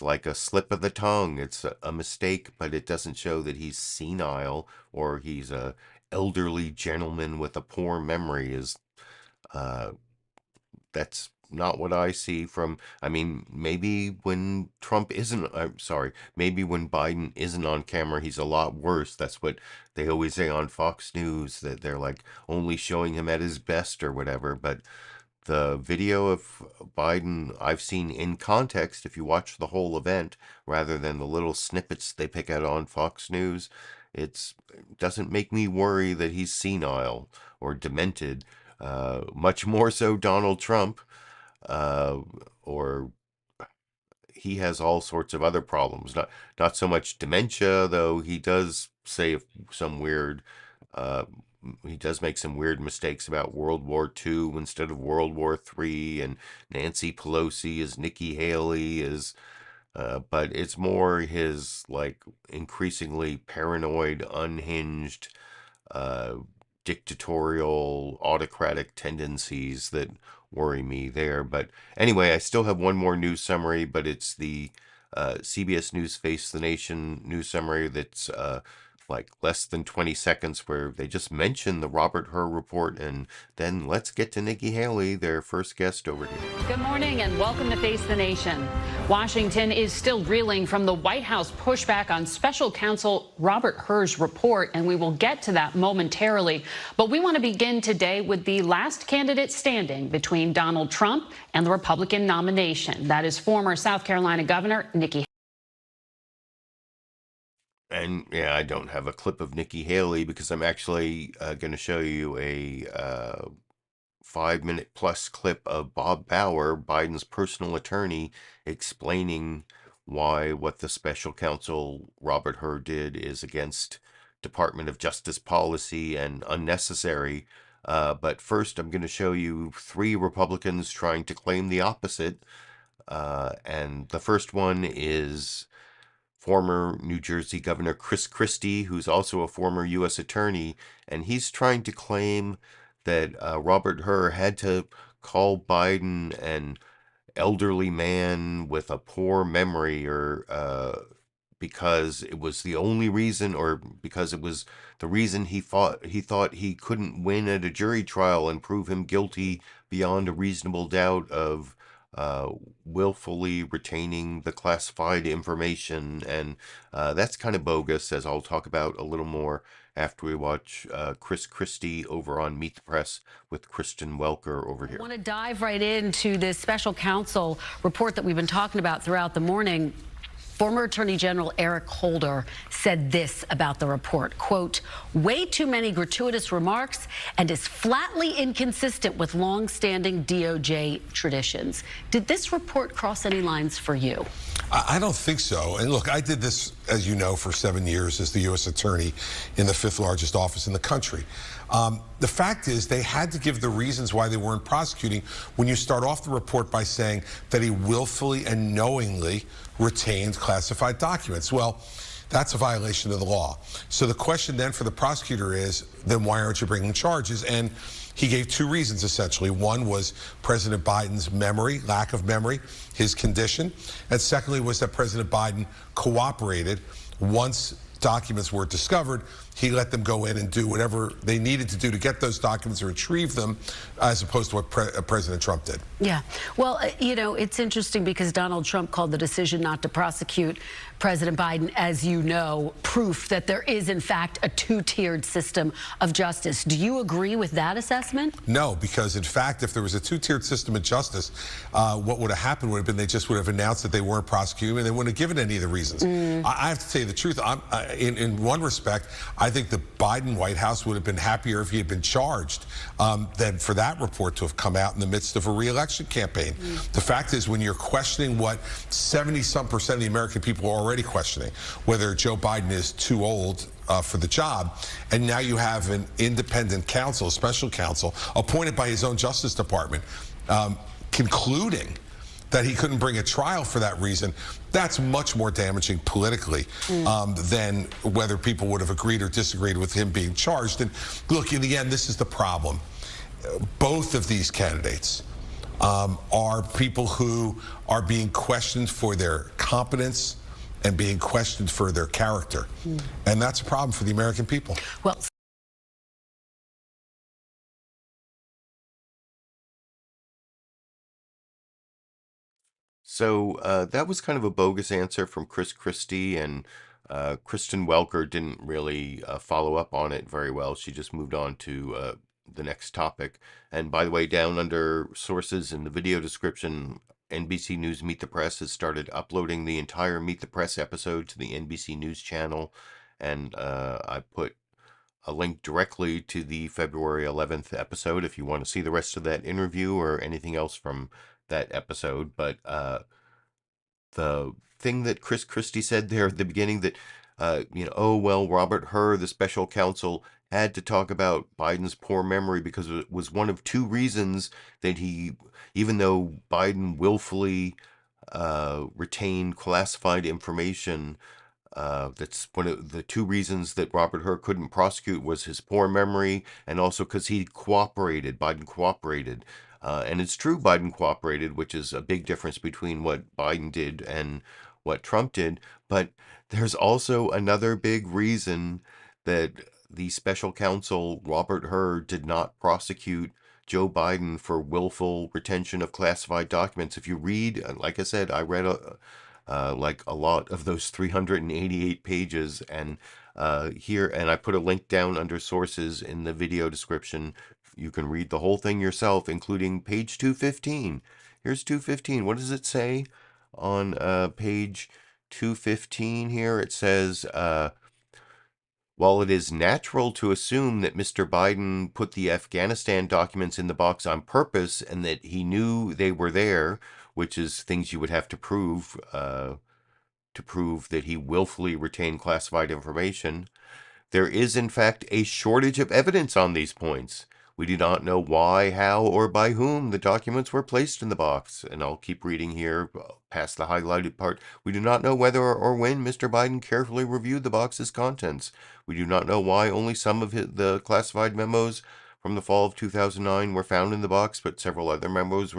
like a slip of the tongue. It's a mistake, but it doesn't show that he's senile or he's a elderly gentleman with a poor memory. That's not what I see from, maybe when maybe when Biden isn't on camera, he's a lot worse. That's what they always say on Fox News, that they're only showing him at his best or whatever. But the video of Biden I've seen in context, if you watch the whole event rather than the little snippets they pick out on Fox News, it doesn't make me worry that he's senile or demented. Much more so Donald Trump, or he has all sorts of other problems. Not so much dementia, though he does say some weird. He does make some weird mistakes about World War II instead of World War III, and Nancy Pelosi is Nikki Haley is. But it's more his like increasingly paranoid, unhinged, dictatorial, autocratic tendencies that worry me there. But anyway, I still have one more news summary, but it's the CBS News Face the Nation news summary that's like less than 20 seconds, where they just mention the Robert Hur report, and then let's get to Nikki Haley, their first guest over here. Good morning and welcome to Face the Nation. Washington is still reeling from the White House pushback on Special Counsel Robert Hur's report, and we will get to that momentarily. But we want to begin today with the last candidate standing between Donald Trump and the Republican nomination. That is former South Carolina Governor Nikki Haley. And yeah, I don't have a clip of Nikki Haley because I'm actually going to show you a 5-minute plus clip of Bob Bauer, Biden's personal attorney, explaining why what the special counsel Robert Hur did is against Department of Justice policy and unnecessary. But first, I'm going to show you 3 Republicans trying to claim the opposite. And the first one is former New Jersey Governor Chris Christie, who's also a former U.S. attorney, and he's trying to claim that Robert Hur had to call Biden an elderly man with a poor memory, or because it was the only reason, or because it was the reason he thought he couldn't win at a jury trial and prove him guilty beyond a reasonable doubt of willfully retaining the classified information. And that's kind of bogus, as I'll talk about a little more after we watch Chris Christie over on Meet the Press with Kristen Welker over here. I want to dive right into this special counsel report that we've been talking about throughout the morning. Former Attorney General Eric Holder said this about the report, quote, way too many gratuitous remarks and is flatly inconsistent with longstanding DOJ traditions. Did this report cross any lines for you? I don't think so. And look, I did this, as you know, for 7 years as the U.S. attorney in the 5th largest office in the country. The fact is they had to give the reasons why they weren't prosecuting when you start off the report by saying that he willfully and knowingly retained classified documents. Well, that's a violation of the law. So the question then for the prosecutor is, then why aren't you bringing charges? And he gave 2 reasons, essentially. One was President Biden's memory, lack of memory, his condition. And secondly was that President Biden cooperated. Once documents were discovered, he let them go in and do whatever they needed to do to get those documents or retrieve them, as opposed to what President Trump did. Yeah. Well, you know, it's interesting because Donald Trump called the decision not to prosecute President Biden, as you know, proof that there is, in fact, a 2-tiered system of justice. Do you agree with that assessment? No, because, in fact, if there was a 2-tiered system of justice, what would have happened would have been they just would have announced that they weren't prosecuting, and they wouldn't have given any of the reasons. I have to tell you the truth. In one respect, I think the Biden White House would have been happier if he had been charged than for that report to have come out in the midst of a re-election campaign. The fact is, when you're questioning what 70-some% of the American people are already questioning, whether Joe Biden is too old for the job, and now you have an independent counsel, a special counsel, appointed by his own Justice Department, concluding that he couldn't bring a trial for that reason, that's much more damaging politically than whether people would have agreed or disagreed with him being charged. And look, in the end, this is the problem. Both of these candidates are people who are being questioned for their competence and being questioned for their character. And that's a problem for the American people. Well, So that was kind of a bogus answer from Chris Christie, and Kristen Welker didn't really follow up on it very well. She just moved on to the next topic. And by the way, down under sources in the video description, NBC News Meet the Press has started uploading the entire Meet the Press episode to the NBC News channel. And I put a link directly to the February 11th episode if you want to see the rest of that interview or anything else from that episode. But the thing that Chris Christie said there at the beginning that, oh, well, Robert Hur, the special counsel, had to talk about Biden's poor memory because it was one of two reasons that even though Biden willfully retained classified information, that's one of the two reasons that Robert Hur couldn't prosecute was his poor memory and also because Biden cooperated. And it's true Biden cooperated, which is a big difference between what Biden did and what Trump did. But there's also another big reason that the special counsel, Robert Hur, did not prosecute Joe Biden for willful retention of classified documents. If you read, like I said, I read like a lot of those 388 pages, and and I put a link down under sources in the video description. You can read the whole thing yourself, including page 215. Here's 215. What does it say on page 215 here? It says, while it is natural to assume that Mr. Biden put the Afghanistan documents in the box on purpose and that he knew they were there, which is things you would have to prove that he willfully retained classified information, there is in fact a shortage of evidence on these points. We do not know why, how, or by whom the documents were placed in the box. And I'll keep reading here past the highlighted part. We do not know whether or when Mr. Biden carefully reviewed the box's contents. We do not know why only some of the classified memos from the fall of 2009 were found in the box, but several other memos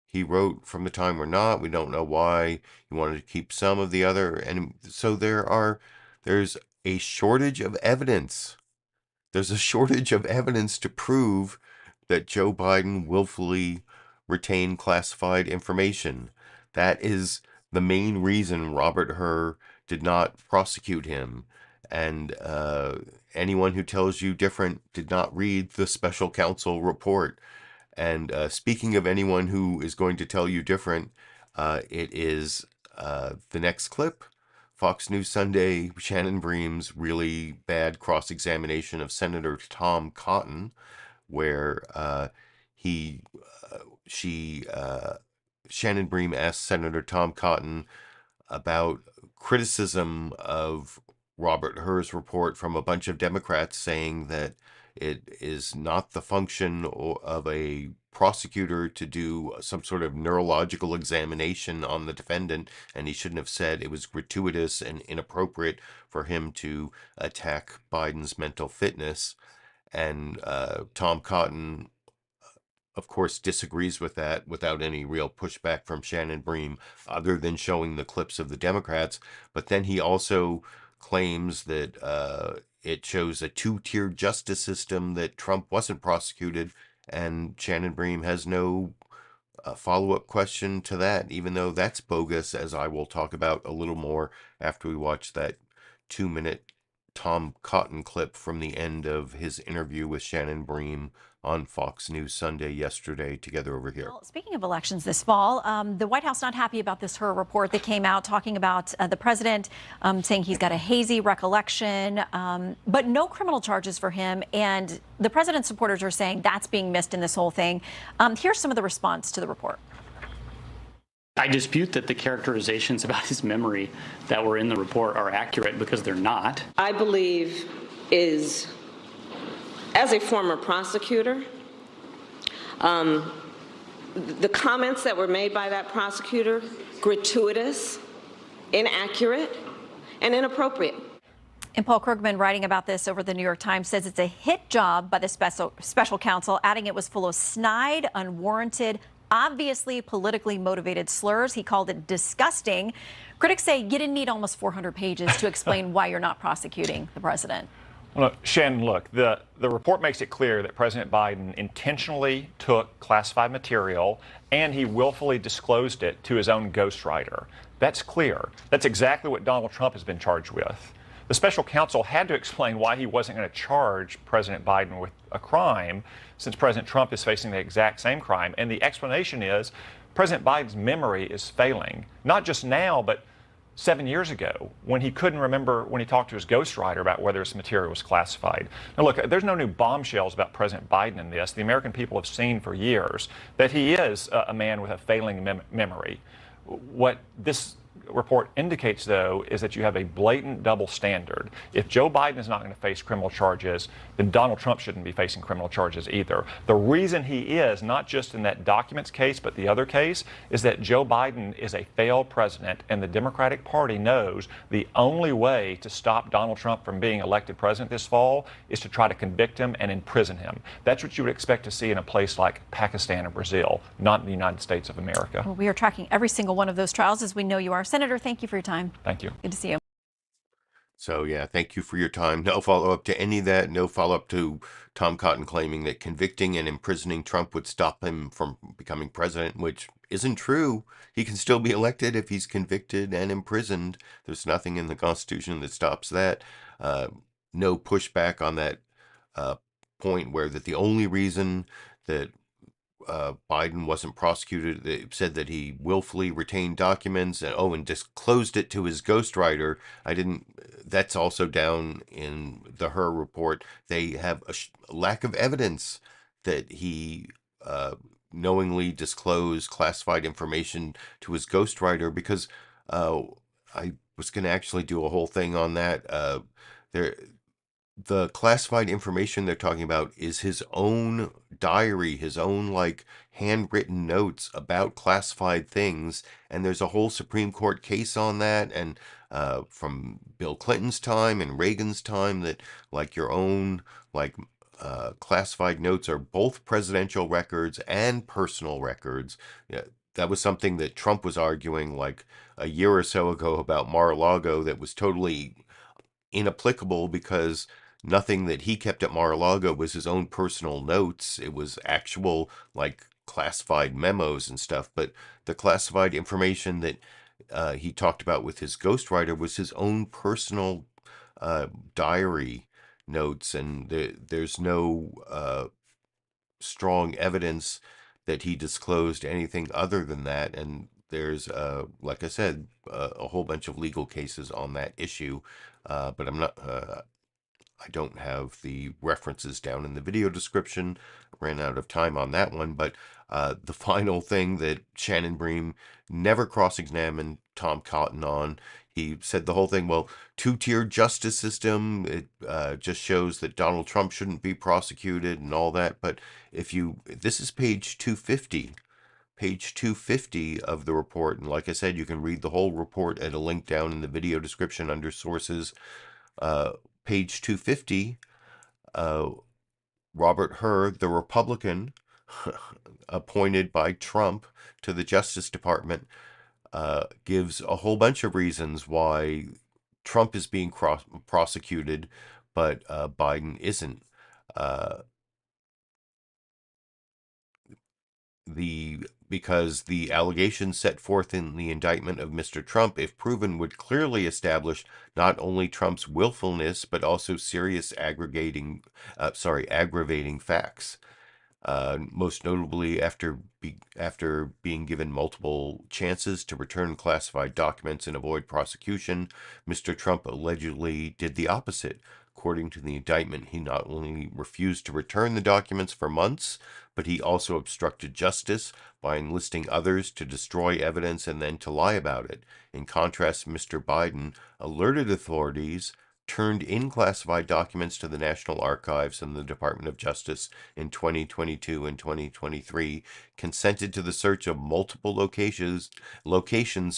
he wrote from the time were not. We don't know why he wanted to keep some of the other. And so there's a shortage of evidence. There's a shortage of evidence to prove that Joe Biden willfully retained classified information. That is the main reason Robert Hur did not prosecute him. And anyone who tells you different did not read the special counsel report. And speaking of anyone who is going to tell you different, it is the next clip. Fox News Sunday, Shannon Bream's really bad cross-examination of Senator Tom Cotton, where Shannon Bream asked Senator Tom Cotton about criticism of Robert Hur's report from a bunch of Democrats saying that it is not the function of a prosecutor to do some sort of neurological examination on the defendant, and he shouldn't have said it was gratuitous and inappropriate for him to attack Biden's mental fitness. And Tom Cotton, of course, disagrees with that without any real pushback from Shannon Bream, other than showing the clips of the Democrats. But then he also claims that it shows a two-tiered justice system, that Trump wasn't prosecuted, and Shannon Bream has no follow-up question to that, even though that's bogus, as I will talk about a little more after we watch that 2-minute Tom Cotton clip from the end of his interview with Shannon Bream on Fox News Sunday yesterday, together over here. Well, speaking of elections this fall, the White House not happy about this Hur report that came out talking about the president saying he's got a hazy recollection, but no criminal charges for him. And the president's supporters are saying that's being missed in this whole thing. Here's some of the response to the report. I dispute that the characterizations about his memory that were in the report are accurate, because they're not. I believe as a former prosecutor, the comments that were made by that prosecutor, gratuitous, inaccurate, and inappropriate. And Paul Krugman, writing about this over the New York Times, says it's a hit job by the special counsel, adding it was full of snide, unwarranted, obviously politically motivated slurs. He called it disgusting. Critics say you didn't need almost 400 pages to explain why you're not prosecuting the president. Well, Shannon, look, the report makes it clear that President Biden intentionally took classified material and he willfully disclosed it to his own ghostwriter. That's clear. That's exactly what Donald Trump has been charged with. The special counsel had to explain why he wasn't going to charge President Biden with a crime, since President Trump is facing the exact same crime. And the explanation is President Biden's memory is failing, not just now, but 7 years ago, when he couldn't remember when he talked to his ghostwriter about whether his material was classified. Now look, there's no new bombshells about President Biden in this. The American people have seen for years that he is a man with a failing memory. What this report indicates, though, is that you have a blatant double standard. If Joe Biden is not going to face criminal charges, then Donald Trump shouldn't be facing criminal charges either. The reason he is, not just in that documents case, but the other case, is that Joe Biden is a failed president, and the Democratic Party knows the only way to stop Donald Trump from being elected president this fall is to try to convict him and imprison him. That's what you would expect to see in a place like Pakistan or Brazil, not in the United States of America. Well, we are tracking every single one of those trials, as we know you are. Senator, thank you for your time. Thank you. Good to see you. So, yeah, thank you for your time. No follow-up to any of that. No follow-up to Tom Cotton claiming that convicting and imprisoning Trump would stop him from becoming president, which isn't true. He can still be elected if he's convicted and imprisoned. There's nothing in the Constitution that stops that. No pushback on that point where that the only reason that Biden wasn't prosecuted, they said that he willfully retained documents and disclosed it to his ghostwriter. That's also down in the Hur report. They have a lack of evidence that he knowingly disclosed classified information to his ghostwriter, because I was going to actually do a whole thing on that. The classified information they're talking about is his own diary, his own handwritten notes about classified things. And there's a whole Supreme Court case on that. And from Bill Clinton's time and Reagan's time, that your own classified notes are both presidential records and personal records. Yeah, that was something that Trump was arguing a year or so ago about Mar-a-Lago that was totally inapplicable, because nothing that he kept at Mar-a-Lago was his own personal notes. It was actual classified memos and stuff. But the classified information that he talked about with his ghostwriter was his own personal diary notes, and there's no strong evidence that he disclosed anything other than that. And there's, like I said, a whole bunch of legal cases on that issue, but I don't have the references down in the video description. Ran out of time on that one. But the final thing that Shannon Bream never cross-examined Tom Cotton on, he said the whole thing, well, two-tiered justice system, it just shows that Donald Trump shouldn't be prosecuted and all that. But this is page 250. Page 250 of the report. And like I said, you can read the whole report at a link down in the video description under sources. Page 250, Robert Hur, the Republican appointed by Trump to the Justice Department, gives a whole bunch of reasons why Trump is being prosecuted, but Biden isn't. Because the allegations set forth in the indictment of Mr. Trump, if proven, would clearly establish not only Trump's willfulness, but also serious aggravating facts. Most notably, after being given multiple chances to return classified documents and avoid prosecution, Mr. Trump allegedly did the opposite. According to the indictment, he not only refused to return the documents for months, but he also obstructed justice by enlisting others to destroy evidence and then to lie about it. In contrast, Mr. Biden alerted authorities, turned in classified documents to the National Archives and the Department of Justice in 2022 and 2023, consented to the search of multiple locations,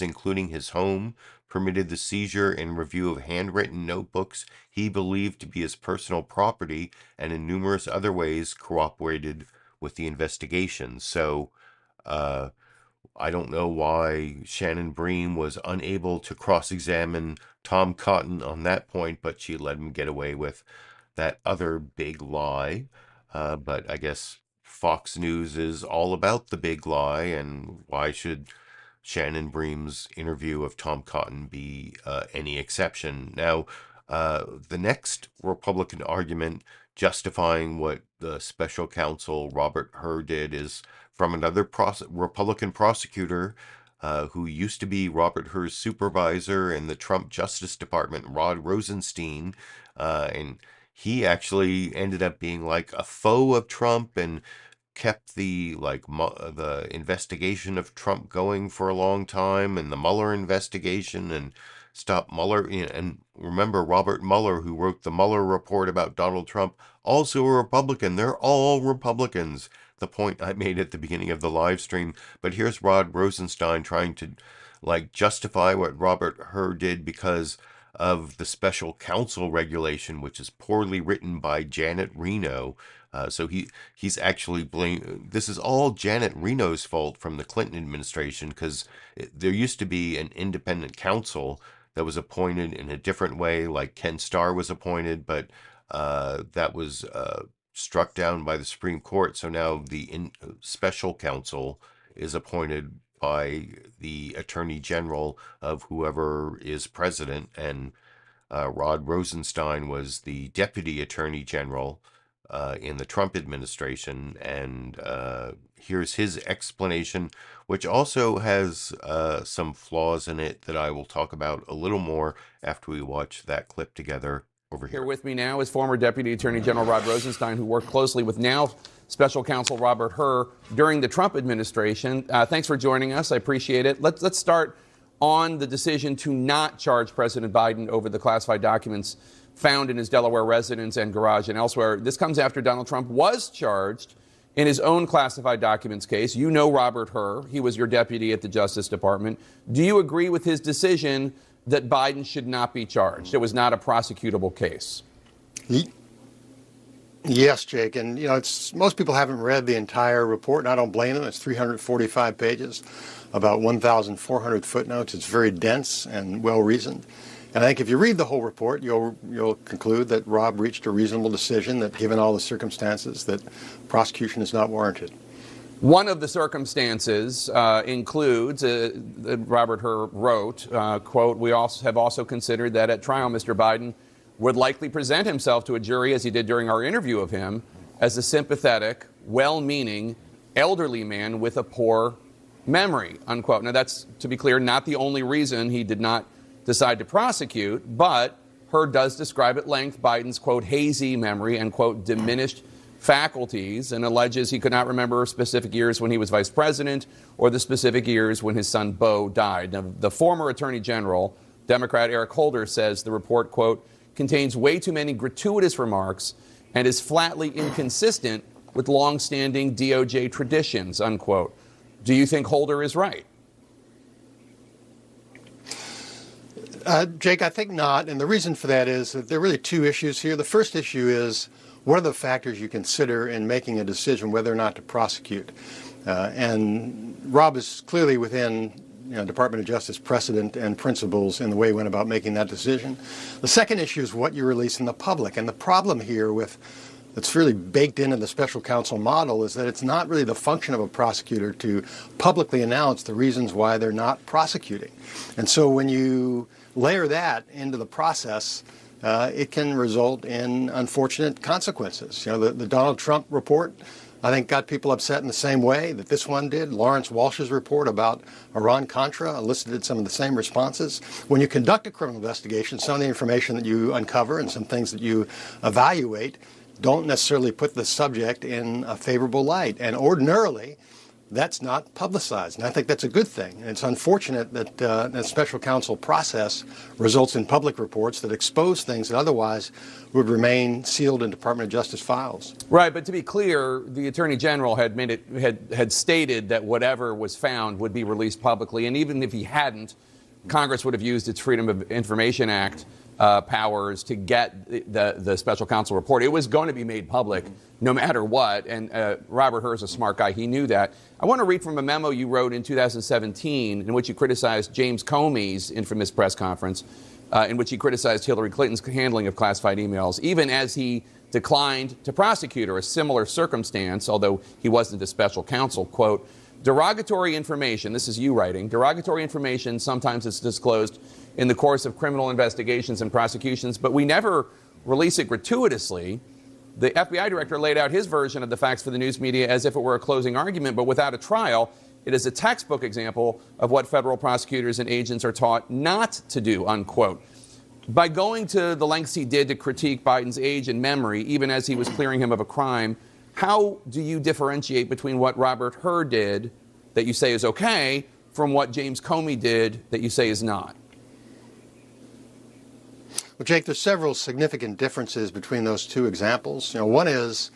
including his home, permitted the seizure and review of handwritten notebooks he believed to be his personal property, and in numerous other ways cooperated with the investigation. So, I don't know why Shannon Bream was unable to cross-examine Tom Cotton on that point, but she let him get away with that other big lie. But I guess Fox News is all about the big lie, and why should Shannon Bream's interview of Tom Cotton be any exception? Now, the next Republican argument justifying what the special counsel Robert Hur did is from another Republican prosecutor who used to be Robert Hur's supervisor in the Trump Justice Department, Rod Rosenstein, and he actually ended up being like a foe of Trump and kept the the investigation of Trump going for a long time, and the Mueller investigation, and stopped Mueller. And remember, Robert Mueller, who wrote the Mueller report about Donald Trump, also a Republican. They're all Republicans. The point I made at the beginning of the live stream. But here's Rod Rosenstein trying to justify what Robert Hur did because of the special counsel regulation, which is poorly written by Janet Reno. So he's actually this is all Janet Reno's fault from the Clinton administration, because there used to be an independent counsel that was appointed in a different way, like Ken Starr was appointed, but that was struck down by the Supreme Court. So now the special counsel is appointed by the Attorney General of whoever is president, and Rod Rosenstein was the Deputy Attorney General in the Trump administration, and here's his explanation, which also has some flaws in it that I will talk about a little more after we watch that clip together over here. Here with me now is former Deputy Attorney General Rod Rosenstein, who worked closely with now Special Counsel Robert Hur during the Trump administration. Thanks for joining us. I appreciate it. Let's start on the decision to not charge President Biden over the classified documents found in his Delaware residence and garage and elsewhere. This comes after Donald Trump was charged in his own classified documents case. You know Robert Hur. He was your deputy at the Justice Department. Do you agree with his decision that Biden should not be charged? It was not a prosecutable case. Yes, Jake. And, most people haven't read the entire report, and I don't blame them. It's 345 pages, about 1,400 footnotes. It's very dense and well-reasoned. And I think if you read the whole report, you'll conclude that Rob reached a reasonable decision, that given all the circumstances, that prosecution is not warranted. One of the circumstances includes, that Robert Hur wrote, quote, "We have also considered that at trial, Mr. Biden would likely present himself to a jury, as he did during our interview of him, as a sympathetic, well-meaning, elderly man with a poor memory," unquote. Now, that's, to be clear, not the only reason he did not decide to prosecute, but Hur does describe at length Biden's, quote, hazy memory and, quote, diminished faculties, and alleges he could not remember specific years when he was vice president or the specific years when his son Beau died. Now, the former Attorney General, Democrat Eric Holder, says the report, quote, contains way too many gratuitous remarks and is flatly inconsistent with longstanding DOJ traditions, unquote. Do you think Holder is right? Jake, I think not. And the reason for that is that there are really two issues here. The first issue is, what are the factors you consider in making a decision whether or not to prosecute? And Rob is clearly within Department of Justice precedent and principles in the way he went about making that decision. The second issue is what you release in the public. And the problem here that's really baked into the special counsel model is that it's not really the function of a prosecutor to publicly announce the reasons why they're not prosecuting. And so when you layer that into the process, it can result in unfortunate consequences. The Donald Trump report, I think, got people upset in the same way that this one did. Lawrence Walsh's report about Iran-Contra elicited some of the same responses. When you conduct a criminal investigation, some of the information that you uncover and some things that you evaluate don't necessarily put the subject in a favorable light. And ordinarily, that's not publicized. And I think that's a good thing. And it's unfortunate that the special counsel process results in public reports that expose things that otherwise would remain sealed in Department of Justice files. Right, but to be clear, the Attorney General had stated that whatever was found would be released publicly. And even if he hadn't, Congress would have used its Freedom of Information Act powers to get the special counsel report. It was going to be made public no matter what, and Robert Hur is a smart guy. He knew that. I want to read from a memo you wrote in 2017 in which you criticized James Comey's infamous press conference, in which he criticized Hillary Clinton's handling of classified emails, even as he declined to prosecute her. A similar circumstance, although he wasn't a special counsel, quote, derogatory information, this is you writing, derogatory information sometimes is disclosed in the course of criminal investigations and prosecutions, but we never release it gratuitously. The FBI director laid out his version of the facts for the news media as if it were a closing argument, but without a trial. It is a textbook example of what federal prosecutors and agents are taught not to do, unquote. By going to the lengths he did to critique Biden's age and memory, even as he was clearing him of a crime, How do you differentiate between what Robert Hur did that you say is okay from what James Comey did that you say is not? Well, Jake, there's several significant differences between those two examples. One is,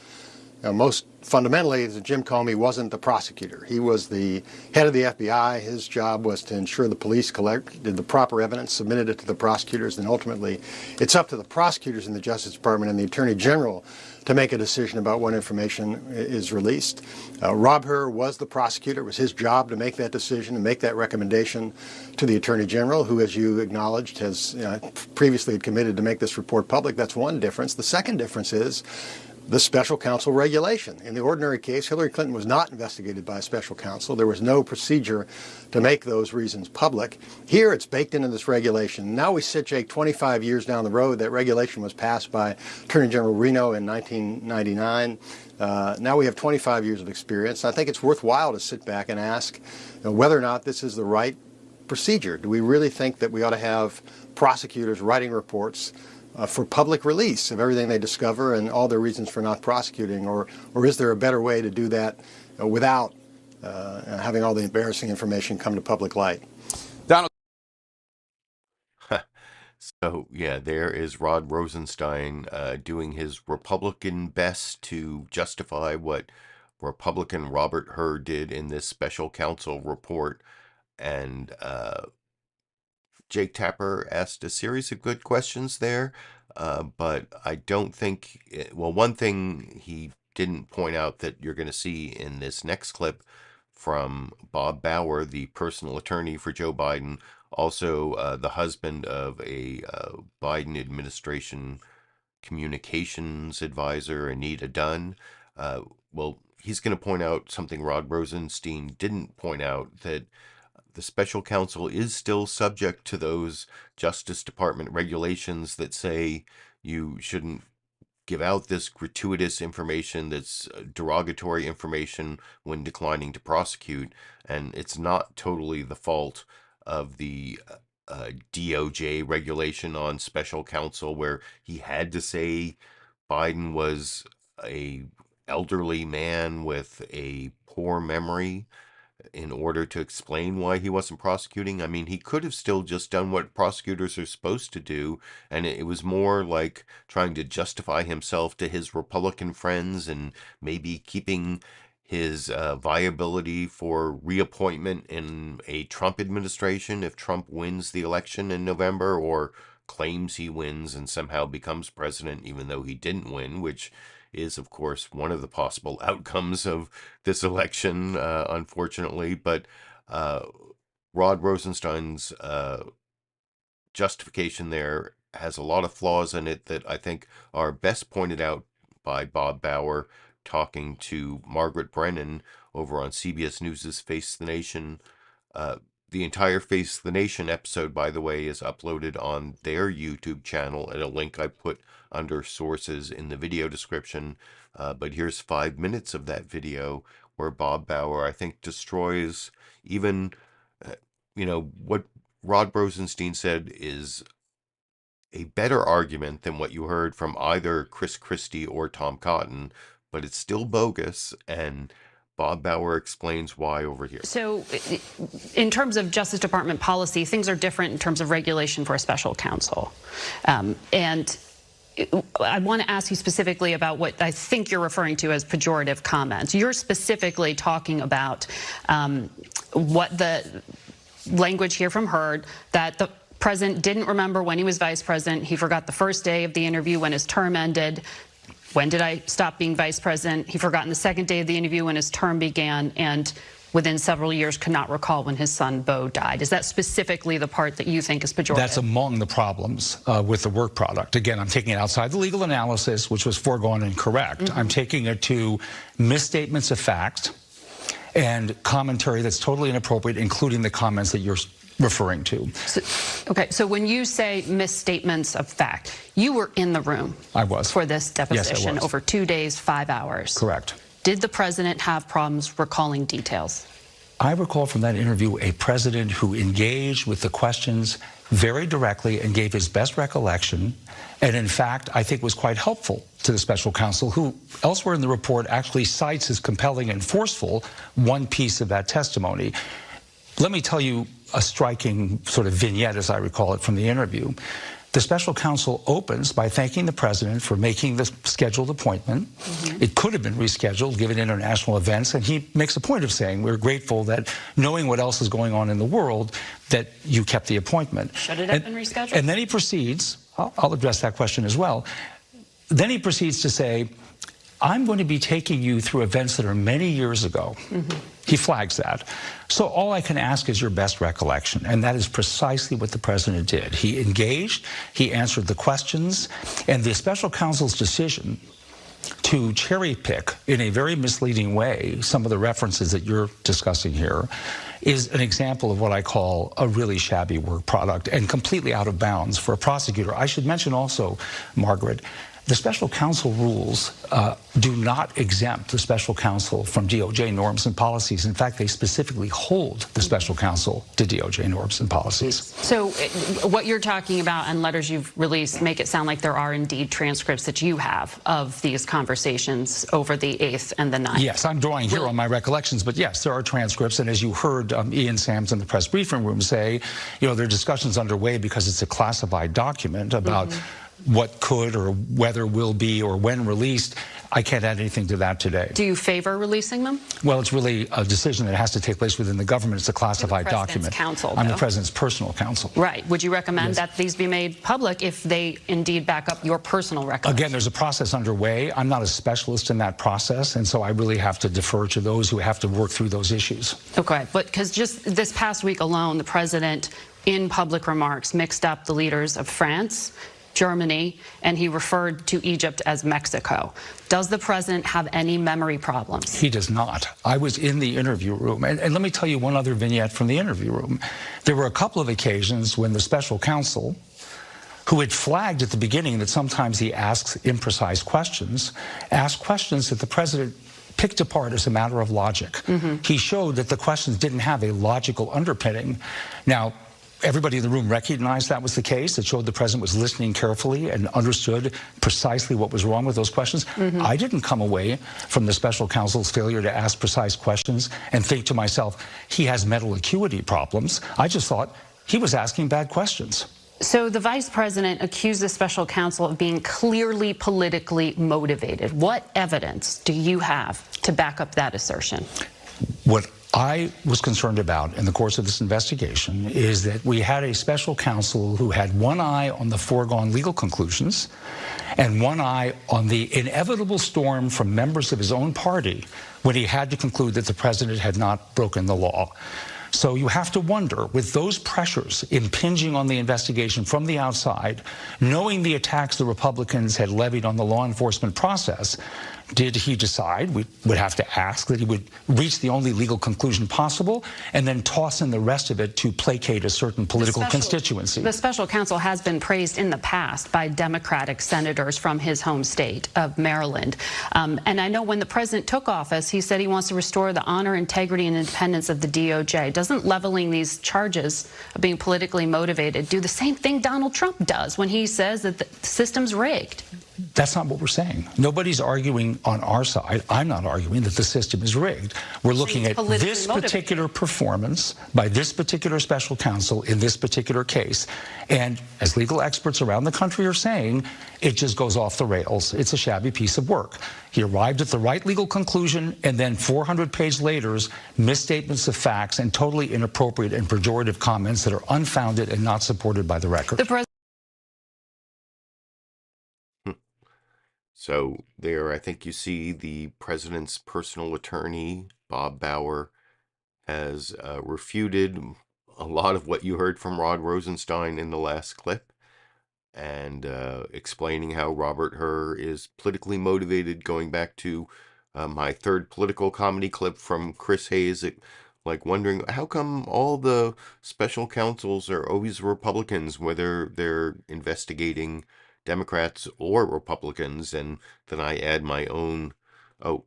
most fundamentally, that Jim Comey wasn't the prosecutor. He was the head of the FBI. His job was to ensure the police collected the proper evidence, submitted it to the prosecutors, and ultimately it's up to the prosecutors in the Justice Department and the Attorney General to make a decision about what information is released. Rob Hur was the prosecutor. It was his job to make that decision and make that recommendation to the Attorney General, who, as you acknowledged, has previously committed to make this report public. That's one difference. The second difference is the special counsel regulation. In the ordinary case, Hillary Clinton was not investigated by a special counsel. There was no procedure to make those reasons public. Here, it's baked into this regulation. Now we sit, Jake, 25 years down the road. That regulation was passed by Attorney General Reno in 1999. Now we have 25 years of experience. I think it's worthwhile to sit back and ask whether or not this is the right procedure. Do we really think that we ought to have prosecutors writing reports for public release of everything they discover and all their reasons for not prosecuting, or is there a better way to do that without having all the embarrassing information come to public light? Donald. So, yeah, there is Rod Rosenstein doing his Republican best to justify what Republican Robert Hur did in this special counsel report. And Jake Tapper asked a series of good questions there, but I don't think, well, one thing he didn't point out that you're going to see in this next clip from Bob Bauer, the personal attorney for Joe Biden, also the husband of a Biden administration communications advisor, Anita Dunn. Well, he's going to point out something Rod Rosenstein didn't point out, that the special counsel is still subject to those Justice Department regulations that say you shouldn't give out this gratuitous information that's derogatory information when declining to prosecute. And it's not totally the fault of the DOJ regulation on special counsel, where he had to say Biden was a elderly man with a poor memory in order to explain why he wasn't prosecuting. I mean, he could have still just done what prosecutors are supposed to do, and it was more like trying to justify himself to his Republican friends and maybe keeping his viability for reappointment in a Trump administration if Trump wins the election in November, or claims he wins and somehow becomes president even though he didn't win, which is, of course, one of the possible outcomes of this election, unfortunately. But Rod Rosenstein's justification there has a lot of flaws in it that I think are best pointed out by Bob Bauer talking to Margaret Brennan over on CBS News' Face the Nation. The entire Face the Nation episode, by the way, is uploaded on their YouTube channel at a link I put under sources in the video description. But here's 5 minutes of that video where Bob Bauer, I think, destroys even, what Rod Rosenstein said is a better argument than what you heard from either Chris Christie or Tom Cotton, but it's still bogus, and Bob Bauer explains why over here. So in terms of Justice Department policy, things are different in terms of regulation for a special counsel. And I want to ask you specifically about what I think you're referring to as pejorative comments. You're specifically talking about what the language here from Hur, that the president didn't remember when he was vice president. He forgot the first day of the interview when his term ended. When did I stop being vice president? He forgot the second day of the interview when his term began, and within several years could not recall when his son Beau died. Is that specifically the part that you think is pejorative? That's among the problems with the work product. Again, I'm taking it outside the legal analysis, which was foregone and correct. I'm taking it to misstatements of fact and commentary that's totally inappropriate, including the comments that you're referring to. So when you say misstatements of fact, you were in the room. I was. For this deposition. Yes, I was. Over 2 days, 5 hours. Correct. Did the president have problems recalling details? I recall from that interview a president who engaged with the questions very directly and gave his best recollection, and in fact, I think was quite helpful to the special counsel, who elsewhere in the report actually cites as compelling and forceful one piece of that testimony. Let me tell you a striking sort of vignette, as I recall it, from the interview. The special counsel opens by thanking the president for making the scheduled appointment. It could have been rescheduled given international events, and he makes a point of saying, we're grateful that knowing what else is going on in the world, that you kept the appointment. Should it have been rescheduled? And then he proceeds, I'll address that question as well. Then he proceeds to say, I'm going to be taking you through events that are many years ago. He flags that. So all I can ask is your best recollection, and that is precisely what the president did. He engaged, he answered the questions, and the special counsel's decision to cherry pick in a very misleading way some of the references that you're discussing here is an example of what I call a really shabby work product and completely out of bounds for a prosecutor. I should mention also, Margaret, the special counsel rules do not exempt the special counsel from DOJ norms and policies. In fact, they specifically hold the special counsel to DOJ norms and policies. So what you're talking about and letters you've released make it sound like there are indeed transcripts that you have of these conversations over the 8th and the 9th. Yes, I'm drawing here on my recollections, but yes, there are transcripts. And as you heard Ian Sams in the press briefing room say, you know, there are discussions underway because it's a classified document about what could or whether will be or when released. I can't add anything to that today. Do you favor releasing them? Well, it's really a decision that has to take place within the government. It's a classified document. Counsel, I'm the president's personal counsel. Right. Would you recommend that these be made public if they indeed back up your personal record? Again, there's a process underway. I'm not a specialist in that process, and so I really have to defer to those who have to work through those issues. Okay, but because just this past week alone, the president, in public remarks, mixed up the leaders of France, Germany, and he referred to Egypt as Mexico. Does the president have any memory problems? He does not. I was in the interview room, and let me tell you one other vignette from the interview room. There were a couple of occasions when the special counsel, who had flagged at the beginning that sometimes he asks imprecise questions, asked questions that the president picked apart as a matter of logic. He showed that the questions didn't have a logical underpinning. Now, everybody in the room recognized that was the case. It showed the president was listening carefully and understood precisely what was wrong with those questions. I didn't come away from the special counsel's failure to ask precise questions and think to myself, he has mental acuity problems. I just thought he was asking bad questions. So the vice president accused the special counsel of being clearly politically motivated. What evidence do you have to back up that assertion? What I was concerned about in the course of this investigation is that we had a special counsel who had one eye on the foregone legal conclusions and one eye on the inevitable storm from members of his own party when he had to conclude that the president had not broken the law. So you have to wonder, with those pressures impinging on the investigation from the outside, knowing the attacks the Republicans had levied on the law enforcement process, did he decide, we would have to ask, that he would reach the only legal conclusion possible and then toss in the rest of it to placate a certain political constituency? The special counsel has been praised in the past by Democratic senators from his home state of Maryland. And I know when the president took office, he said he wants to restore the honor, integrity, and independence of the DOJ. Doesn't leveling these charges of being politically motivated do the same thing Donald Trump does when he says that the system's rigged? That's not what we're saying. Nobody's arguing on our side. I'm not arguing that the system is rigged. We're looking at this particular performance by this particular special counsel in this particular case. And as legal experts around the country are saying, it just goes off the rails. It's a shabby piece of work. He arrived at the right legal conclusion, and then 400 pages later, misstatements of facts and totally inappropriate and pejorative comments that are unfounded and not supported by the record. So there, I think you see the president's personal attorney, Bob Bauer, has refuted a lot of what you heard from Rod Rosenstein in the last clip, and explaining how Robert Hur is politically motivated, going back to my third political comedy clip from Chris Hayes, like wondering how come all the special counsels are always Republicans, whether they're investigating Democrats or Republicans. And then I add my own, oh,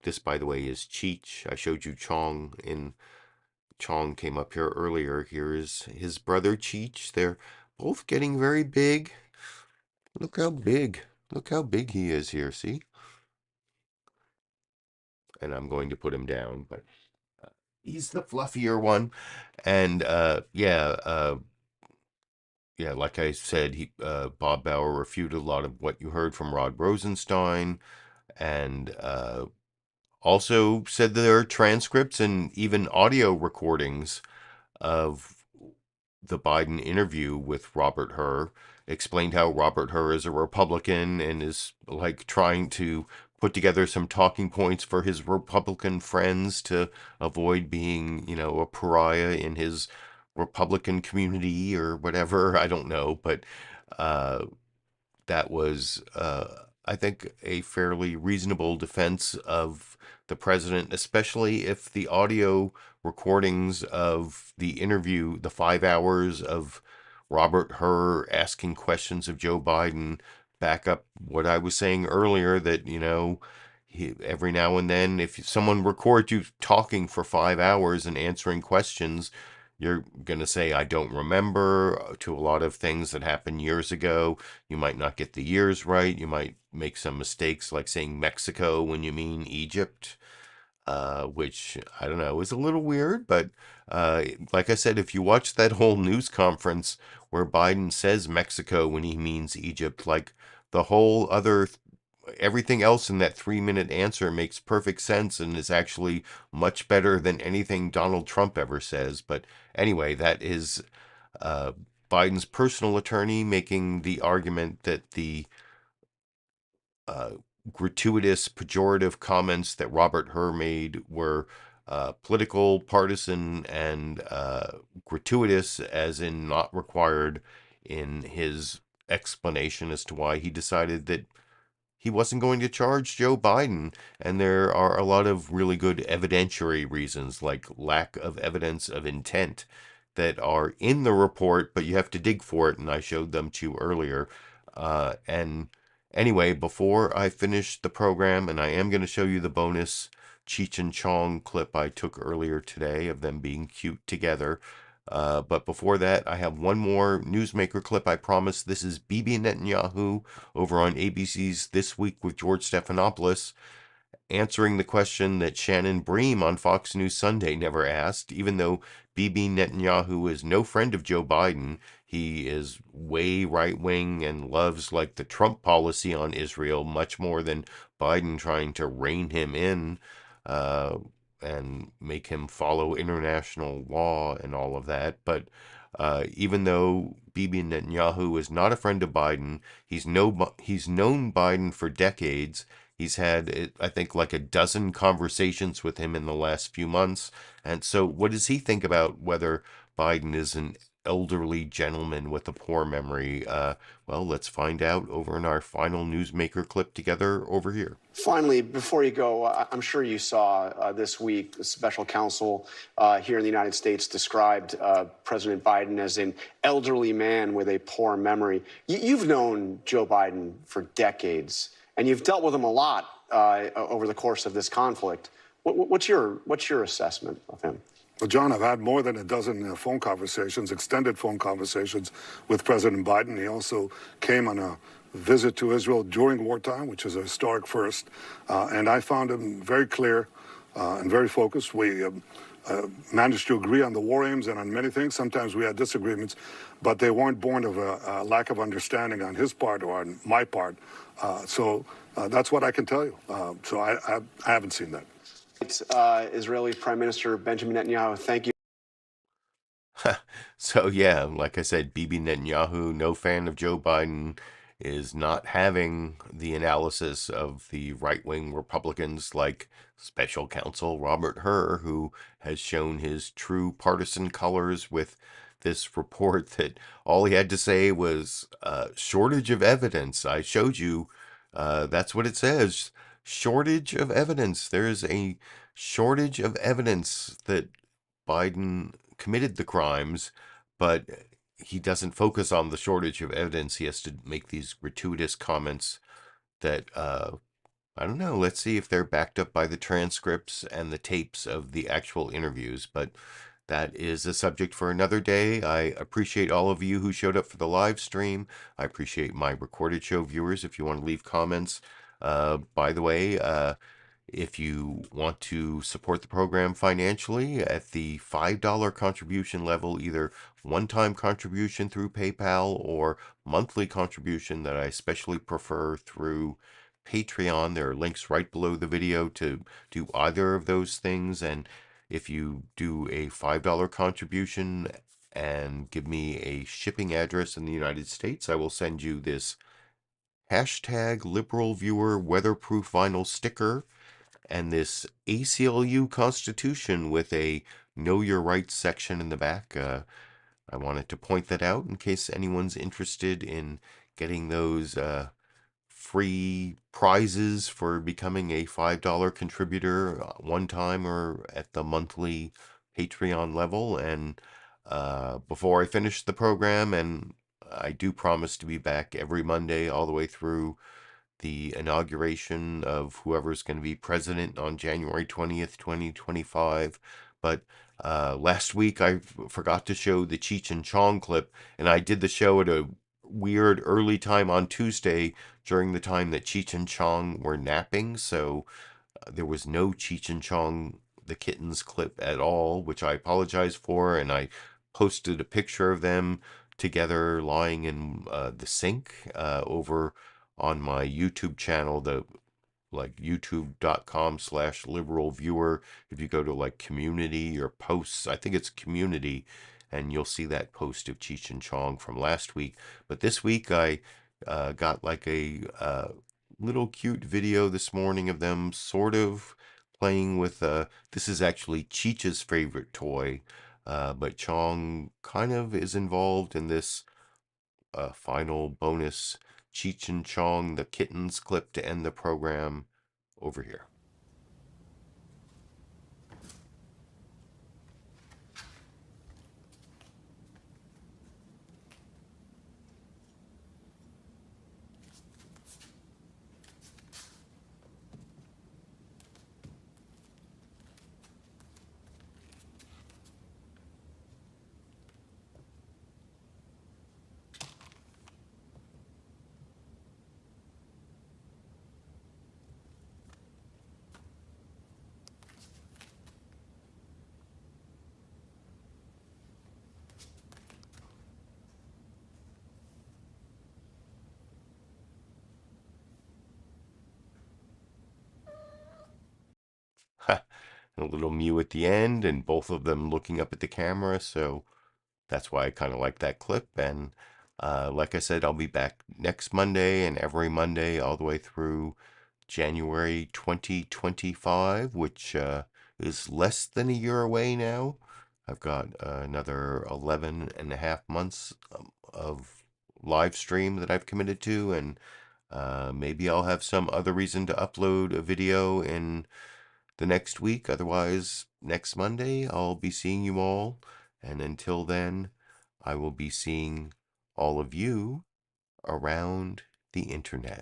this, by the way, is Cheech. I showed you Chong in Chong came up here earlier. Here is his brother Cheech. They're both getting very big. Look how big. Look how big he is here, see? And I'm going to put him down, but he's the fluffier one. And yeah, like I said, Bob Bauer refuted a lot of what you heard from Rod Rosenstein, and also said there are transcripts and even audio recordings of the Biden interview with Robert Hur. Explained how Robert Hur is a Republican and is like trying to put together some talking points for his Republican friends to avoid being, a pariah in his Republican community or whatever. I don't know, but that was, I think, a fairly reasonable defense of the president, especially if the audio recordings of the interview, the 5 hours of Robert Hur asking questions of Joe Biden, back up what I was saying earlier, that, every now and then, if someone records you talking for 5 hours and answering questions, you're going to say, I don't remember, to a lot of things that happened years ago. You might not get the years right. You might make some mistakes, like saying Mexico when you mean Egypt, which, I don't know, is a little weird. But like I said, if you watch that whole news conference where Biden says Mexico when he means Egypt, like the whole other everything else in that 3-minute answer makes perfect sense and is actually much better than anything Donald Trump ever says. But anyway, that is Biden's personal attorney making the argument that the gratuitous, pejorative comments that Robert Hur made were political, partisan, and gratuitous, as in not required in his explanation as to why he decided that he wasn't going to charge Joe Biden. And there are a lot of really good evidentiary reasons, like lack of evidence of intent, that are in the report, but you have to dig for it, and I showed them to you earlier. And anyway, before I finish the program, and I am going to show you the bonus Cheech and Chong clip I took earlier today of them being cute together. But before that, I have one more newsmaker clip, I promise. This is Bibi Netanyahu over on ABC's This Week with George Stephanopoulos, answering the question that Shannon Bream on Fox News Sunday never asked. Even though Bibi Netanyahu is no friend of Joe Biden, he is way right-wing and loves like the Trump policy on Israel much more than Biden trying to rein him in and make him follow international law and all of that. But even though Bibi Netanyahu is not a friend of Biden, he's known Biden for decades. He's had, I think, like a dozen conversations with him in the last few months. And so what does he think about whether Biden is an elderly gentleman with a poor memory? Well, let's find out over in our final newsmaker clip together over here. Finally, before you go, I'm sure you saw this week the special counsel here in the United States described President Biden as an elderly man with a poor memory. You've known Joe Biden for decades, and you've dealt with him a lot over the course of this conflict. What's your assessment of him? Well, John, I've had more than a dozen phone conversations, extended phone conversations with President Biden. He also came on a visit to Israel during wartime, which is a historic first. And I found him very clear and very focused. We managed to agree on the war aims and on many things. Sometimes we had disagreements, but they weren't born of a lack of understanding on his part or on my part. So that's what I can tell you. So I haven't seen that. Israeli Prime Minister Benjamin Netanyahu, thank you. So yeah, like I said, Bibi Netanyahu, no fan of Joe Biden, is not having the analysis of the right-wing Republicans like Special Counsel Robert Hur, who has shown his true partisan colors with this report that all he had to say was shortage of evidence. I showed you, that's what it says. Shortage of evidence. There is a shortage of evidence that Biden committed the crimes, but he doesn't focus on the shortage of evidence. He has to make these gratuitous comments that, I don't know, let's see if they're backed up by the transcripts and the tapes of the actual interviews. But that is a subject for another day. I appreciate all of you who showed up for the live stream. I appreciate my recorded show viewers. If you want to leave comments, by the way, if you want to support the program financially at the $5 contribution level, either one-time contribution through PayPal or monthly contribution that I especially prefer through Patreon, there are links right below the video to do either of those things. And if you do a $5 contribution and give me a shipping address in the United States, I will send you this hashtag LiberalViewer weatherproof vinyl sticker and this ACLU Constitution with a Know Your Rights section in the back. I wanted to point that out in case anyone's interested in getting those free prizes for becoming a $5 contributor one time or at the monthly Patreon level. And before I finish the program, and I do promise to be back every Monday all the way through the inauguration of whoever's going to be president on January 20th, 2025. But last week I forgot to show the Cheech and Chong clip, and I did the show at a weird early time on Tuesday during the time that Cheech and Chong were napping, so there was no Cheech and Chong the kittens clip at all, which I apologize for, and I posted a picture of them together lying in the sink over on my YouTube channel, the like youtube.com/liberalviewer. If you go to like community or posts, I think it's community, and you'll see that post of Cheech and Chong from last week. But this week I got like a little cute video this morning of them sort of playing with, this is actually Cheech's favorite toy, but Chong kind of is involved in this final bonus Cheech and Chong the kittens clip to end the program over here. And a little mew at the end, and both of them looking up at the camera, so that's why I kind of like that clip. And like I said, I'll be back next Monday and every Monday all the way through January 2025, which is less than a year away now. I've got another 11 and a half months of live stream that I've committed to, and maybe I'll have some other reason to upload a video in the next week. Otherwise, next Monday, I'll be seeing you all. And until then, I will be seeing all of you around the internet.